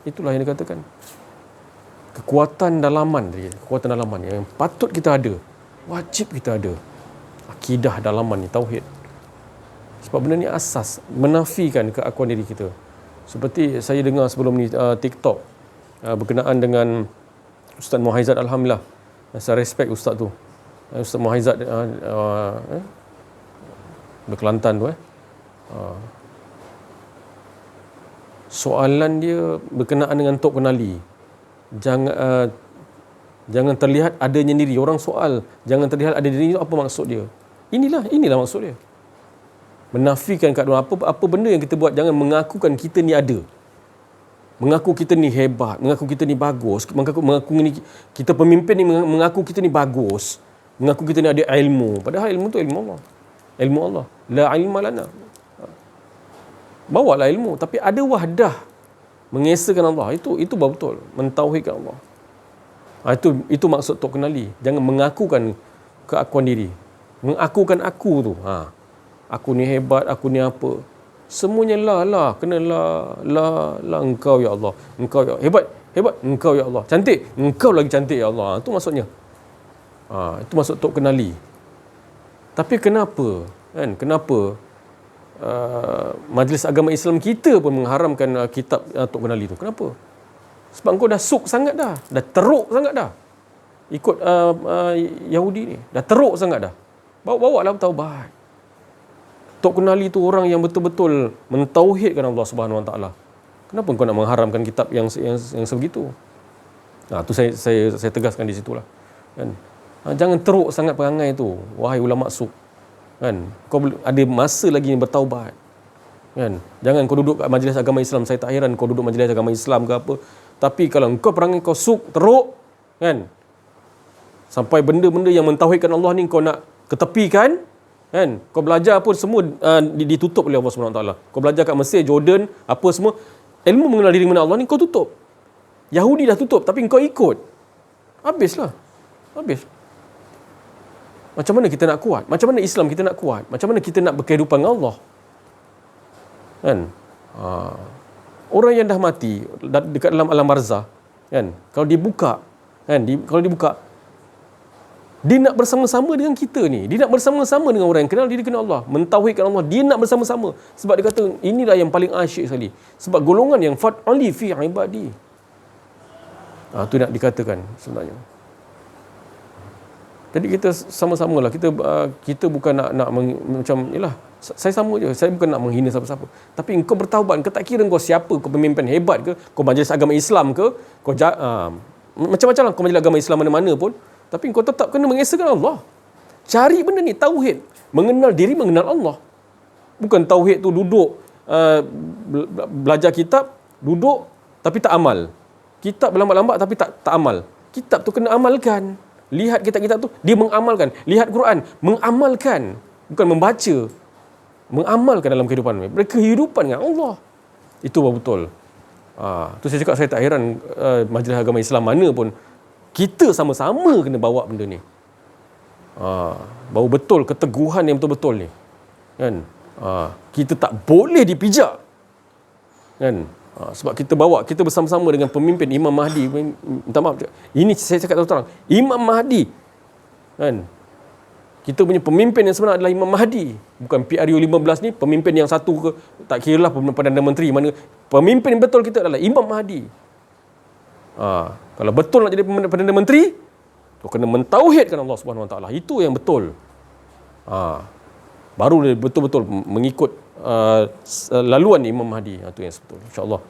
itulah yang dikatakan kekuatan dalaman yang patut kita ada, wajib kita ada. Akidah dalaman ni, tauhid. Sebab benda ni asas menafikan keakuan diri kita. Seperti saya dengar sebelum ni TikTok berkenaan dengan Ustaz Muhaizat, alhamdulillah. Saya respect Ustaz tu. Ustaz Muhaizat Kelantan tu. Soalan dia berkenaan dengan Tok Kenali. Jangan terlihat adanya diri. Orang soal, jangan terlihat ada diri, apa maksud dia? Inilah maksud dia. Menafikan keadaan. Apa benda yang kita buat, jangan mengakukan kita ni ada. Mengaku kita ni hebat, mengaku kita ni bagus, mengaku ni kita pemimpin ni, mengaku kita ni bagus, mengaku kita ni ada ilmu. Padahal ilmu tu ilmu Allah. Ilmu Allah. La ilma lana. Bawalah ilmu, tapi ada wahdah, mengesakan Allah. Itu baru betul, mentauhidkan Allah. Itu maksud Tok Kenali. Jangan mengakukan keakuan diri. Mengakukan aku tu. Aku ni hebat, aku ni apa. Semuanya kena engkau ya Allah, engkau ya hebat, engkau ya Allah, cantik, engkau lagi cantik ya Allah. Itu maksudnya. Itu maksud Tok Kenali. Tapi kenapa, kan? Kenapa Majlis Agama Islam kita pun mengharamkan kitab Tok Kenali tu? Kenapa? Sebab kau dah suk sangat dah teruk sangat dah ikut Yahudi ni, dah teruk sangat dah. Bawa-bawalah taubat. Tok Kenali tu orang yang betul-betul mentauhidkan Allah Subhanahu Wa Taala. Kenapa kau nak mengharamkan kitab yang sebegitu? Tu saya tegaskan di situlah, kan. Jangan teruk sangat perangai tu, wahai ulama suk. Kan? Kau ada masa lagi yang bertaubat. Kan? Jangan kau duduk kat majlis agama Islam, saya tak heran kau duduk majlis agama Islam ke apa. Tapi kalau kau perangai kau suk, teruk, kan? Sampai benda-benda yang mentauhidkan Allah ni kau nak ketepikan, kan? Kau belajar pun semua ditutup oleh Allah SWT. Kau belajar kat Mesir, Jordan, apa semua, ilmu mengenal diri mengenal Allah ni kau tutup. Yahudi dah tutup tapi kau ikut. Habislah. Habis. Macam mana kita nak kuat? Macam mana Islam kita nak kuat? Macam mana kita nak berkehidupan dengan Allah? Kan? Orang yang dah mati dekat dalam alam barzah, kan? Kalau dibuka, kan? Kalau dibuka, dia nak bersama-sama dengan kita ni. Dia nak bersama-sama dengan orang yang kenal diri kenal Allah, mentauhidkan Allah. Dia nak bersama-sama. Sebab dia kata inilah yang paling asyik sekali. Sebab golongan yang fad'ali fi ibadi. Itu nak dikatakan sebenarnya. Jadi kita sama-sama lah. Kita bukan nak macam yalah, saya sama je. Saya bukan nak menghina siapa-siapa. Tapi engkau bertaubat, engkau tak kira engkau siapa, kau pemimpin hebat ke, kau majlis agama Islam ke, kau macam-macam lah kau majlis agama Islam mana-mana pun, tapi engkau tetap kena mengesahkan Allah. Cari benda ni, tauhid. Mengenal diri, mengenal Allah. Bukan tauhid tu duduk belajar kitab, duduk tapi tak amal. Kitab berlambat-lambat tapi tak amal. Kitab tu kena amalkan. Lihat kitab-kitab tu, dia mengamalkan. Lihat Quran, mengamalkan. Bukan membaca. Mengamalkan dalam kehidupan. Berkehidupan dengan Allah. Itu betul. Tu saya cakap, saya tak heran majlis agama Islam mana pun, kita sama-sama kena bawa benda ni. Baru betul keteguhan yang betul-betul ni. Kan? Kita tak boleh dipijak. Kan? Sebab kita bersama-sama dengan pemimpin Imam Mahdi. Minta maaf, ini saya cakap terus terang, Imam Mahdi, kan? Kita punya pemimpin yang sebenar adalah Imam Mahdi, bukan PRU 15 ni. Pemimpin yang satu ke, tak kira lah Perdana Menteri mana. Pemimpin betul kita adalah Imam Mahdi. Kalau betul nak jadi Perdana Menteri, tu kena mentauhidkan Allah Subhanahu Wa Taala. Itu yang betul. Baru dia betul-betul mengikut laluan Imam Mahdi. Itu yang betul, insya-Allah.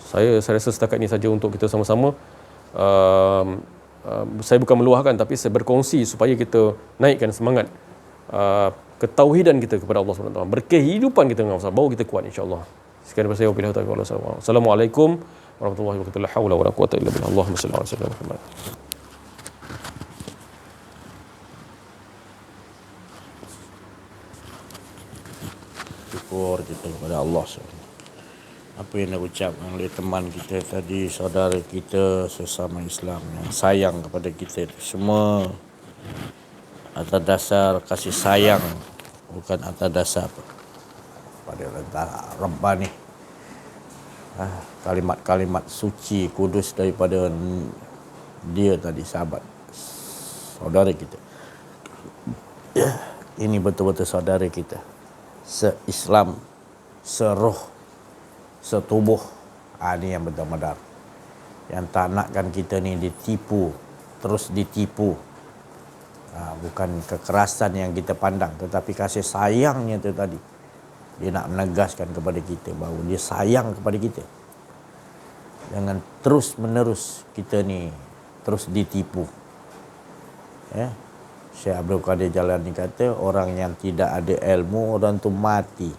Saya rasa setakat ini saja untuk kita sama-sama. Saya bukan meluahkan, tapi saya berkongsi supaya kita naikkan semangat ketauhidan kita kepada Allah SWT, berkehidupan kita dengan Allah, baru kita kuat, insya-Allah. Sekian daripada saya. Wabillahi taufiq. Assalamualaikum warahmatullahi wabarakatuh. La haula wala quwwata illa billah. Allahumma shalli ala sayyidina Muhammad. Syukur kita kepada Allah SWT. Apa yang diucapkan oleh teman kita tadi, saudara kita sesama Islam yang sayang kepada kita itu semua atas dasar kasih sayang, bukan atas dasar pada Rabbani. Kalimat-kalimat suci kudus daripada dia tadi, sahabat saudara kita. Ini betul-betul saudara kita, se-Islam, seroh, setubuh. Ini yang benar-benar, yang tak nakkan kita ni ditipu, terus ditipu. Bukan kekerasan yang kita pandang, tetapi kasih sayangnya itu tadi. Dia nak menegaskan kepada kita bahawa dia sayang kepada kita. Jangan terus menerus kita ni terus ditipu. Syekh Abdul Qadir Jalani kata, orang yang tidak ada ilmu, orang tu mati.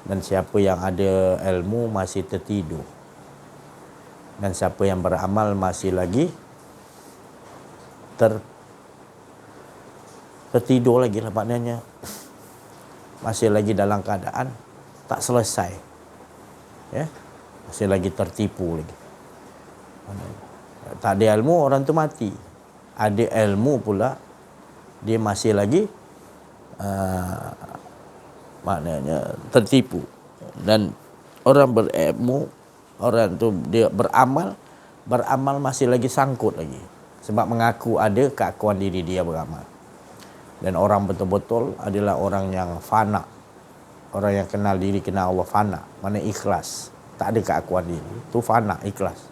Dan siapa yang ada ilmu masih tertidur. Dan siapa yang beramal masih lagi tertidur lagi lah, maknanya masih lagi dalam keadaan tak selesai. Masih lagi tertipu lagi. Tak ada ilmu, orang tu mati. Ada ilmu pula, dia masih lagi maknanya tertipu. Dan orang berilmu, orang tu dia beramal masih lagi sangkut lagi, sebab mengaku ada keakuan diri dia beramal. Dan orang betul-betul adalah orang yang fana, orang yang kenal diri, kenal Allah, fana, mana ikhlas, tak ada keakuan diri, itu fana, ikhlas.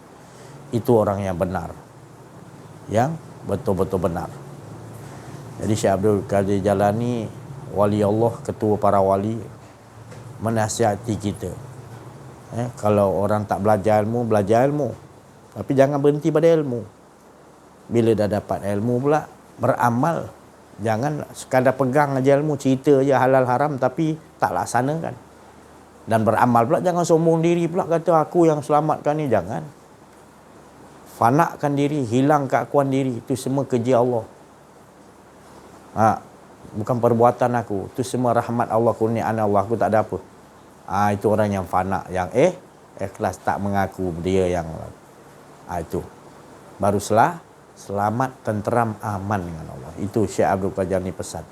Itu orang yang benar, yang betul-betul benar. Jadi Syekh Abdul Qadir Jalani, wali Allah, ketua para wali, menasihati kita. Kalau orang tak belajar ilmu, belajar ilmu. Tapi jangan berhenti pada ilmu. Bila dah dapat ilmu pula, beramal. Jangan sekadar pegang aja ilmu, cerita je halal haram tapi tak laksanakan. Dan beramal pula, jangan sombong diri pula kata aku yang selamatkan ni, jangan. Fanakkan diri, hilang keakuan diri, itu semua kerja Allah. Bukan perbuatan aku, itu semua rahmat Allah, kurniaan Allah, aku tak ada apa. Itu orang yang fana, yang ikhlas, tak mengaku dia yang itu. Baru selamat, tenteram, aman dengan Allah. Itu Syekh Abdul Qadir ni pesan.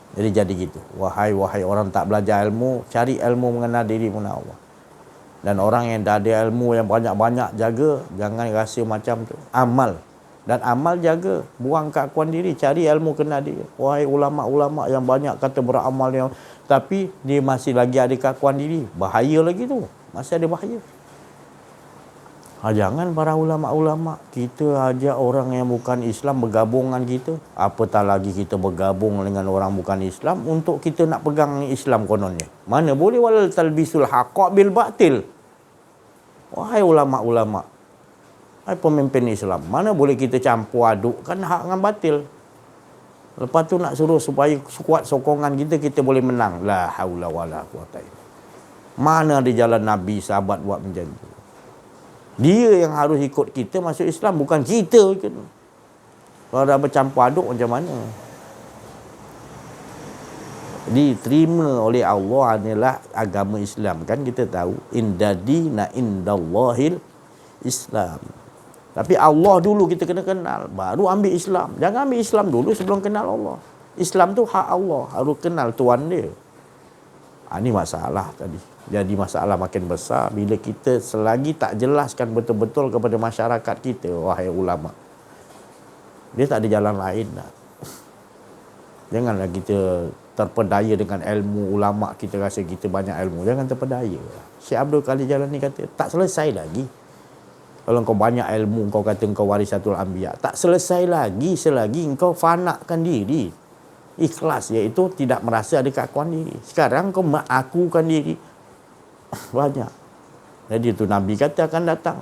Jadi gitu. Wahai orang tak belajar ilmu, cari ilmu mengenal diri mengenal Allah. Dan orang yang dah ada ilmu yang banyak-banyak, jaga, jangan rasa macam tu. Amal. Dan amal jaga, buang keakuan diri, cari ilmu kenal diri. Wahai ulama-ulama yang banyak kata beramal yang, tapi dia masih lagi ada keakuan diri, bahaya lagi tu. Masih ada bahaya. Jangan para ulama-ulama kita ajak orang yang bukan Islam bergabung dengan kita. Apatah lagi kita bergabung dengan orang bukan Islam untuk kita nak pegang Islam kononnya. Mana boleh walal talbisul haqqa bil batil. Wahai ulama-ulama, hai pemimpin Islam, mana boleh kita campur adukkan hak dengan batil. Lepas tu nak suruh supaya kuat sokongan kita boleh menang. La haula wala quwata illa billah. Mana ada jalan Nabi, sahabat buat macam tu. Dia yang harus ikut kita masuk Islam, bukan kita. Kalau dah bercampur aduk macam mana? Diterima oleh Allah adalah agama Islam. Kan kita tahu, inda dina indallahil Islam. Tapi Allah dulu kita kena kenal, baru ambil Islam. Jangan ambil Islam dulu sebelum kenal Allah. Islam tu hak Allah, harus kenal Tuhan dia. Ini masalah tadi. Jadi masalah makin besar bila kita selagi tak jelaskan betul-betul kepada masyarakat kita, wahai ulama. Dia tak ada jalan lain dah. Janganlah kita terpedaya dengan ilmu ulama, kita rasa kita banyak ilmu. Jangan terpedaya. Syekh Abdul Qadir Jalani kata, tak selesai lagi. Kalau kau banyak ilmu, kau kata kau warisatul anbiya, tak selesai lagi selagi kau fanakkan diri. Ikhlas, iaitu tidak merasa ada keakuan diri. Sekarang kau mengakukan diri. Banyak. Jadi itu Nabi kata akan datang.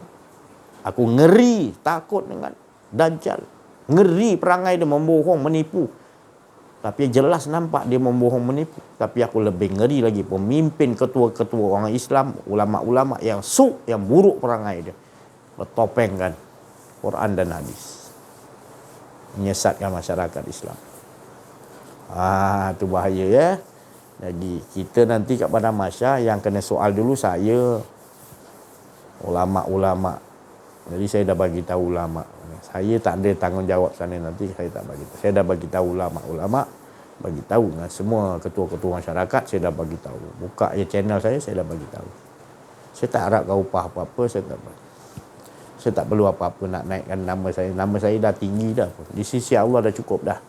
Aku ngeri, takut dengan Dajjal. Ngeri perangai dia, membohong, menipu. Tapi jelas nampak dia membohong, menipu. Tapi aku lebih ngeri lagi pemimpin ketua-ketua orang Islam, ulama-ulama yang yang buruk perangai dia. Bertopengkan Quran dan hadis. Menyesatkan masyarakat Islam. Itu bahaya ya. Jadi kita nanti kat Padang Mahsyar yang kena soal dulu saya, ulama-ulama. Jadi saya dah bagi tahu ulama. Saya tak ada tanggungjawab sana nanti, saya tak bagi tahu. Saya dah bagi tahu ulama-ulama, bagi tahu dengan semua ketua-ketua masyarakat, saya dah bagi tahu. Buka je channel saya dah bagi tahu. Saya tak harapkan upah apa-apa, saya tak perlu apa-apa nak naikkan nama saya. Nama saya dah tinggi dah. Di sisi Allah dah cukup dah.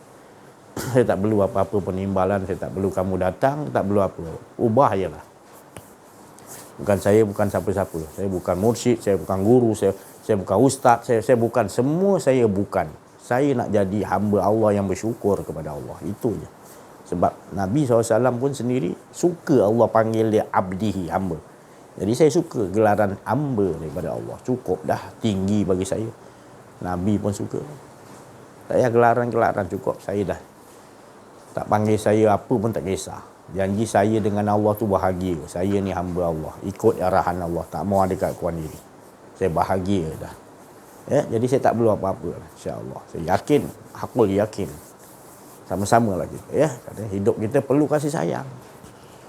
Saya tak perlu apa-apa penimbalan, saya tak perlu kamu datang, tak perlu apa. Ubah je lah. Bukan saya, bukan siapa-siapa. Saya bukan mursyid, saya bukan guru, saya bukan ustaz, saya bukan. Semua saya bukan. Saya nak jadi hamba Allah yang bersyukur kepada Allah. Itu je. Sebab Nabi SAW pun sendiri suka Allah panggil dia abdihi, hamba. Jadi saya suka gelaran hamba daripada Allah. Cukup dah, tinggi bagi saya. Nabi pun suka. Tak payah gelaran-gelaran, cukup. Saya dah. Tak panggil saya apa pun tak kisah. Janji saya dengan Allah tu bahagia. Saya ni hamba Allah. Ikut arahan Allah. Tak mau ada keakuan diri. Saya bahagia dah. Ya, jadi saya tak perlu apa-apa. InsyaAllah. Saya yakin. Aku yakin. Sama-sama lagi. Ya, hidup kita perlu kasih sayang.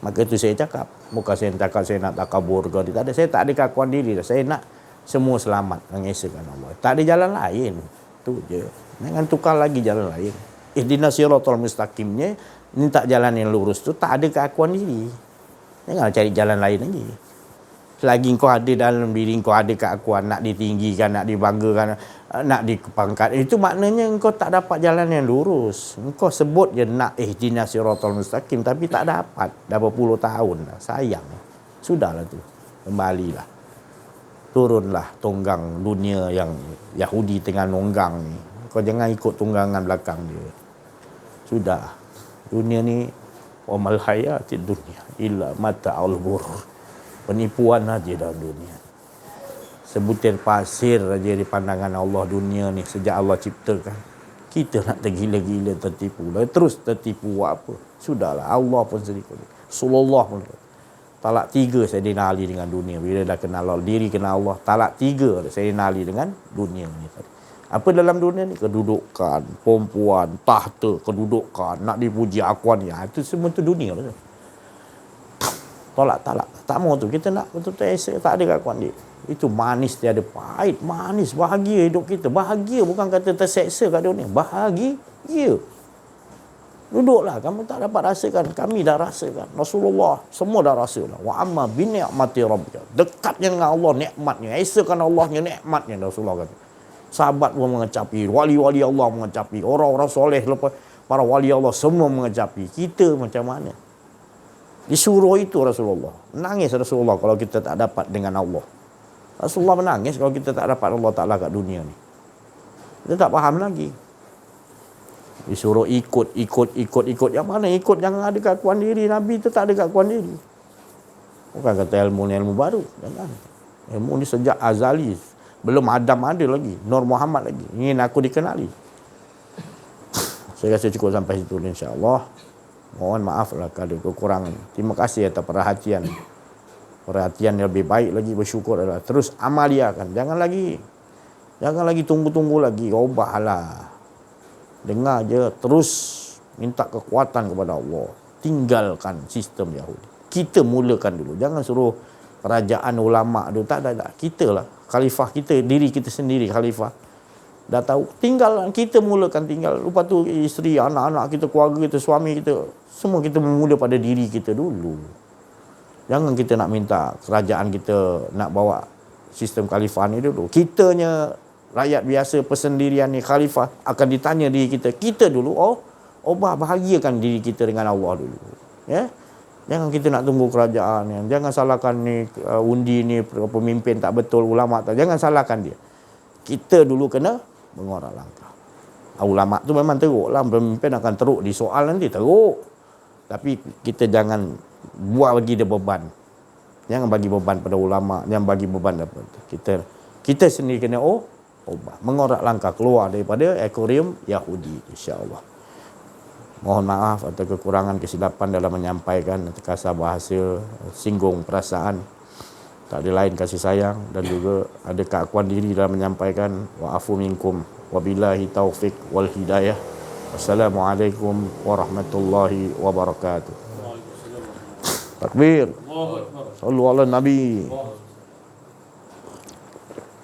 Maka itu saya cakap. Bukan saya cakap saya nak takabur ke. Tak ada. Saya tak ada keakuan diri. Saya nak semua selamat. Mengesahkan Allah. Tak ada jalan lain. Itu je. Jangan tukar lagi jalan lain. Ihdinas siratal mustaqimnya, ini tak jalan yang lurus tu, tak ada keakuan diri. Janganlah cari jalan lain lagi. Selagi kau ada dalam diri kau ada keakuan, nak ditinggikan, nak dibanggakan, nak dipangkat, itu maknanya kau tak dapat jalan yang lurus. Kau sebut je nak ihdinas siratal mustaqim, tapi tak dapat. Dah berpuluh tahun dah. Sayang. Sudahlah tu. Kembalilah. Turunlah tunggang dunia yang Yahudi tengah nonggang ni. Kau jangan ikut tunggangan belakang dia. Sudah. Dunia ni wa mal hayatid dunya illa mata'ul ghurur. Penipuan aja dalam dunia. sebutir pasir aja di pandangan Allah dunia ni sejak Allah ciptakan. Kita nak tergila-gila tertipu. Terus tertipu buat apa? Sudahlah, Allah pun sedikit. Rasulullah pun. Talak 3 Sayyidina Ali dengan dunia. Bila dah kenal Allah, diri kenal Allah. Talak 3 Sayyidina Ali dengan dunia ni tadi. Apa dalam dunia ni? Kedudukan, perempuan, tahta, kedudukan, nak dipuji akuan ya. Itu semua tu dunia lah. Tolak. Tak mau tu. Kita nak betul-betul esok tak ada akuan dia. Itu manis tiada pahit. Manis, bahagia hidup kita. Bahagia bukan kata terseksa kat dunia. Bahagia. Duduklah. Kamu tak dapat rasakan. Kami dah rasakan. Rasulullah semua dah rasakan. Wa amma bi ni'mati rabbika. Dekatnya dengan Allah nikmatnya. Esakan Allahnya nikmatnya Rasulullah kata. Sahabat pun mengecapi, wali-wali Allah mengecapi, orang-orang soleh lepas para wali Allah semua mengecapi. Kita macam mana? Disuruh itu Rasulullah. Menangis Rasulullah kalau kita tak dapat dengan Allah. Rasulullah menangis kalau kita tak dapat Allah Ta'ala kat dunia ni. Kita tak faham lagi. Disuruh ikut. Yang mana ikut? Jangan ada keakuan diri. Nabi tu tak ada keakuan diri. Bukan kata ilmu ni ilmu baru. Jangan. Ilmu ni sejak azali. Belum Adam ada lagi. Nur Muhammad lagi. Ingin aku dikenali. Saya rasa cukup sampai situ insya-Allah. Mohon maaflah kalau kekurangan. Terima kasih atas perhatian. Perhatian yang lebih baik lagi bersyukur adalah terus amaliakan. Jangan lagi tunggu-tunggu lagi. Ubahlah. Dengar je. Terus minta kekuatan kepada Allah. Tinggalkan sistem Yahudi. Kita mulakan dulu. Jangan suruh kerajaan ulama tu. Tak ada. Kita lah. Khalifah kita, diri kita sendiri khalifah. Dah tahu, tinggal kita mulakan tinggal. Lepas tu isteri, anak-anak kita, keluarga kita, suami kita, semua kita memula pada diri kita dulu. Jangan kita nak minta kerajaan kita nak bawa sistem khalifah ni dulu. Kitanya rakyat biasa persendirian ni khalifah akan ditanya diri kita. Kita dulu, bahagiakan diri kita dengan Allah dulu. Ya. Jangan kita nak tunggu kerajaan. Jangan salahkan ni undi ni pemimpin tak betul, ulama tak. Jangan salahkan dia. Kita dulu kena mengorak langkah. Ulama tu memang teruk lah. Pemimpin akan teruk di soal nanti. Teruk. Tapi kita jangan buat bagi dia beban. Jangan bagi beban pada ulama. Jangan bagi beban apa. Kita sendiri kena ubah. Mengorak langkah keluar daripada akuarium Yahudi. InsyaAllah. Mohon maaf atas kekurangan kesilapan dalam menyampaikan kasar bahasa, singgung perasaan. Tak ada lain kasih sayang dan juga ada keakuan diri dalam menyampaikan. Wa'afu minkum wabillahi taufiq wal hidayah. Wassalamualaikum warahmatullahi wabarakatuh. Takbir. Sallu ala Nabi.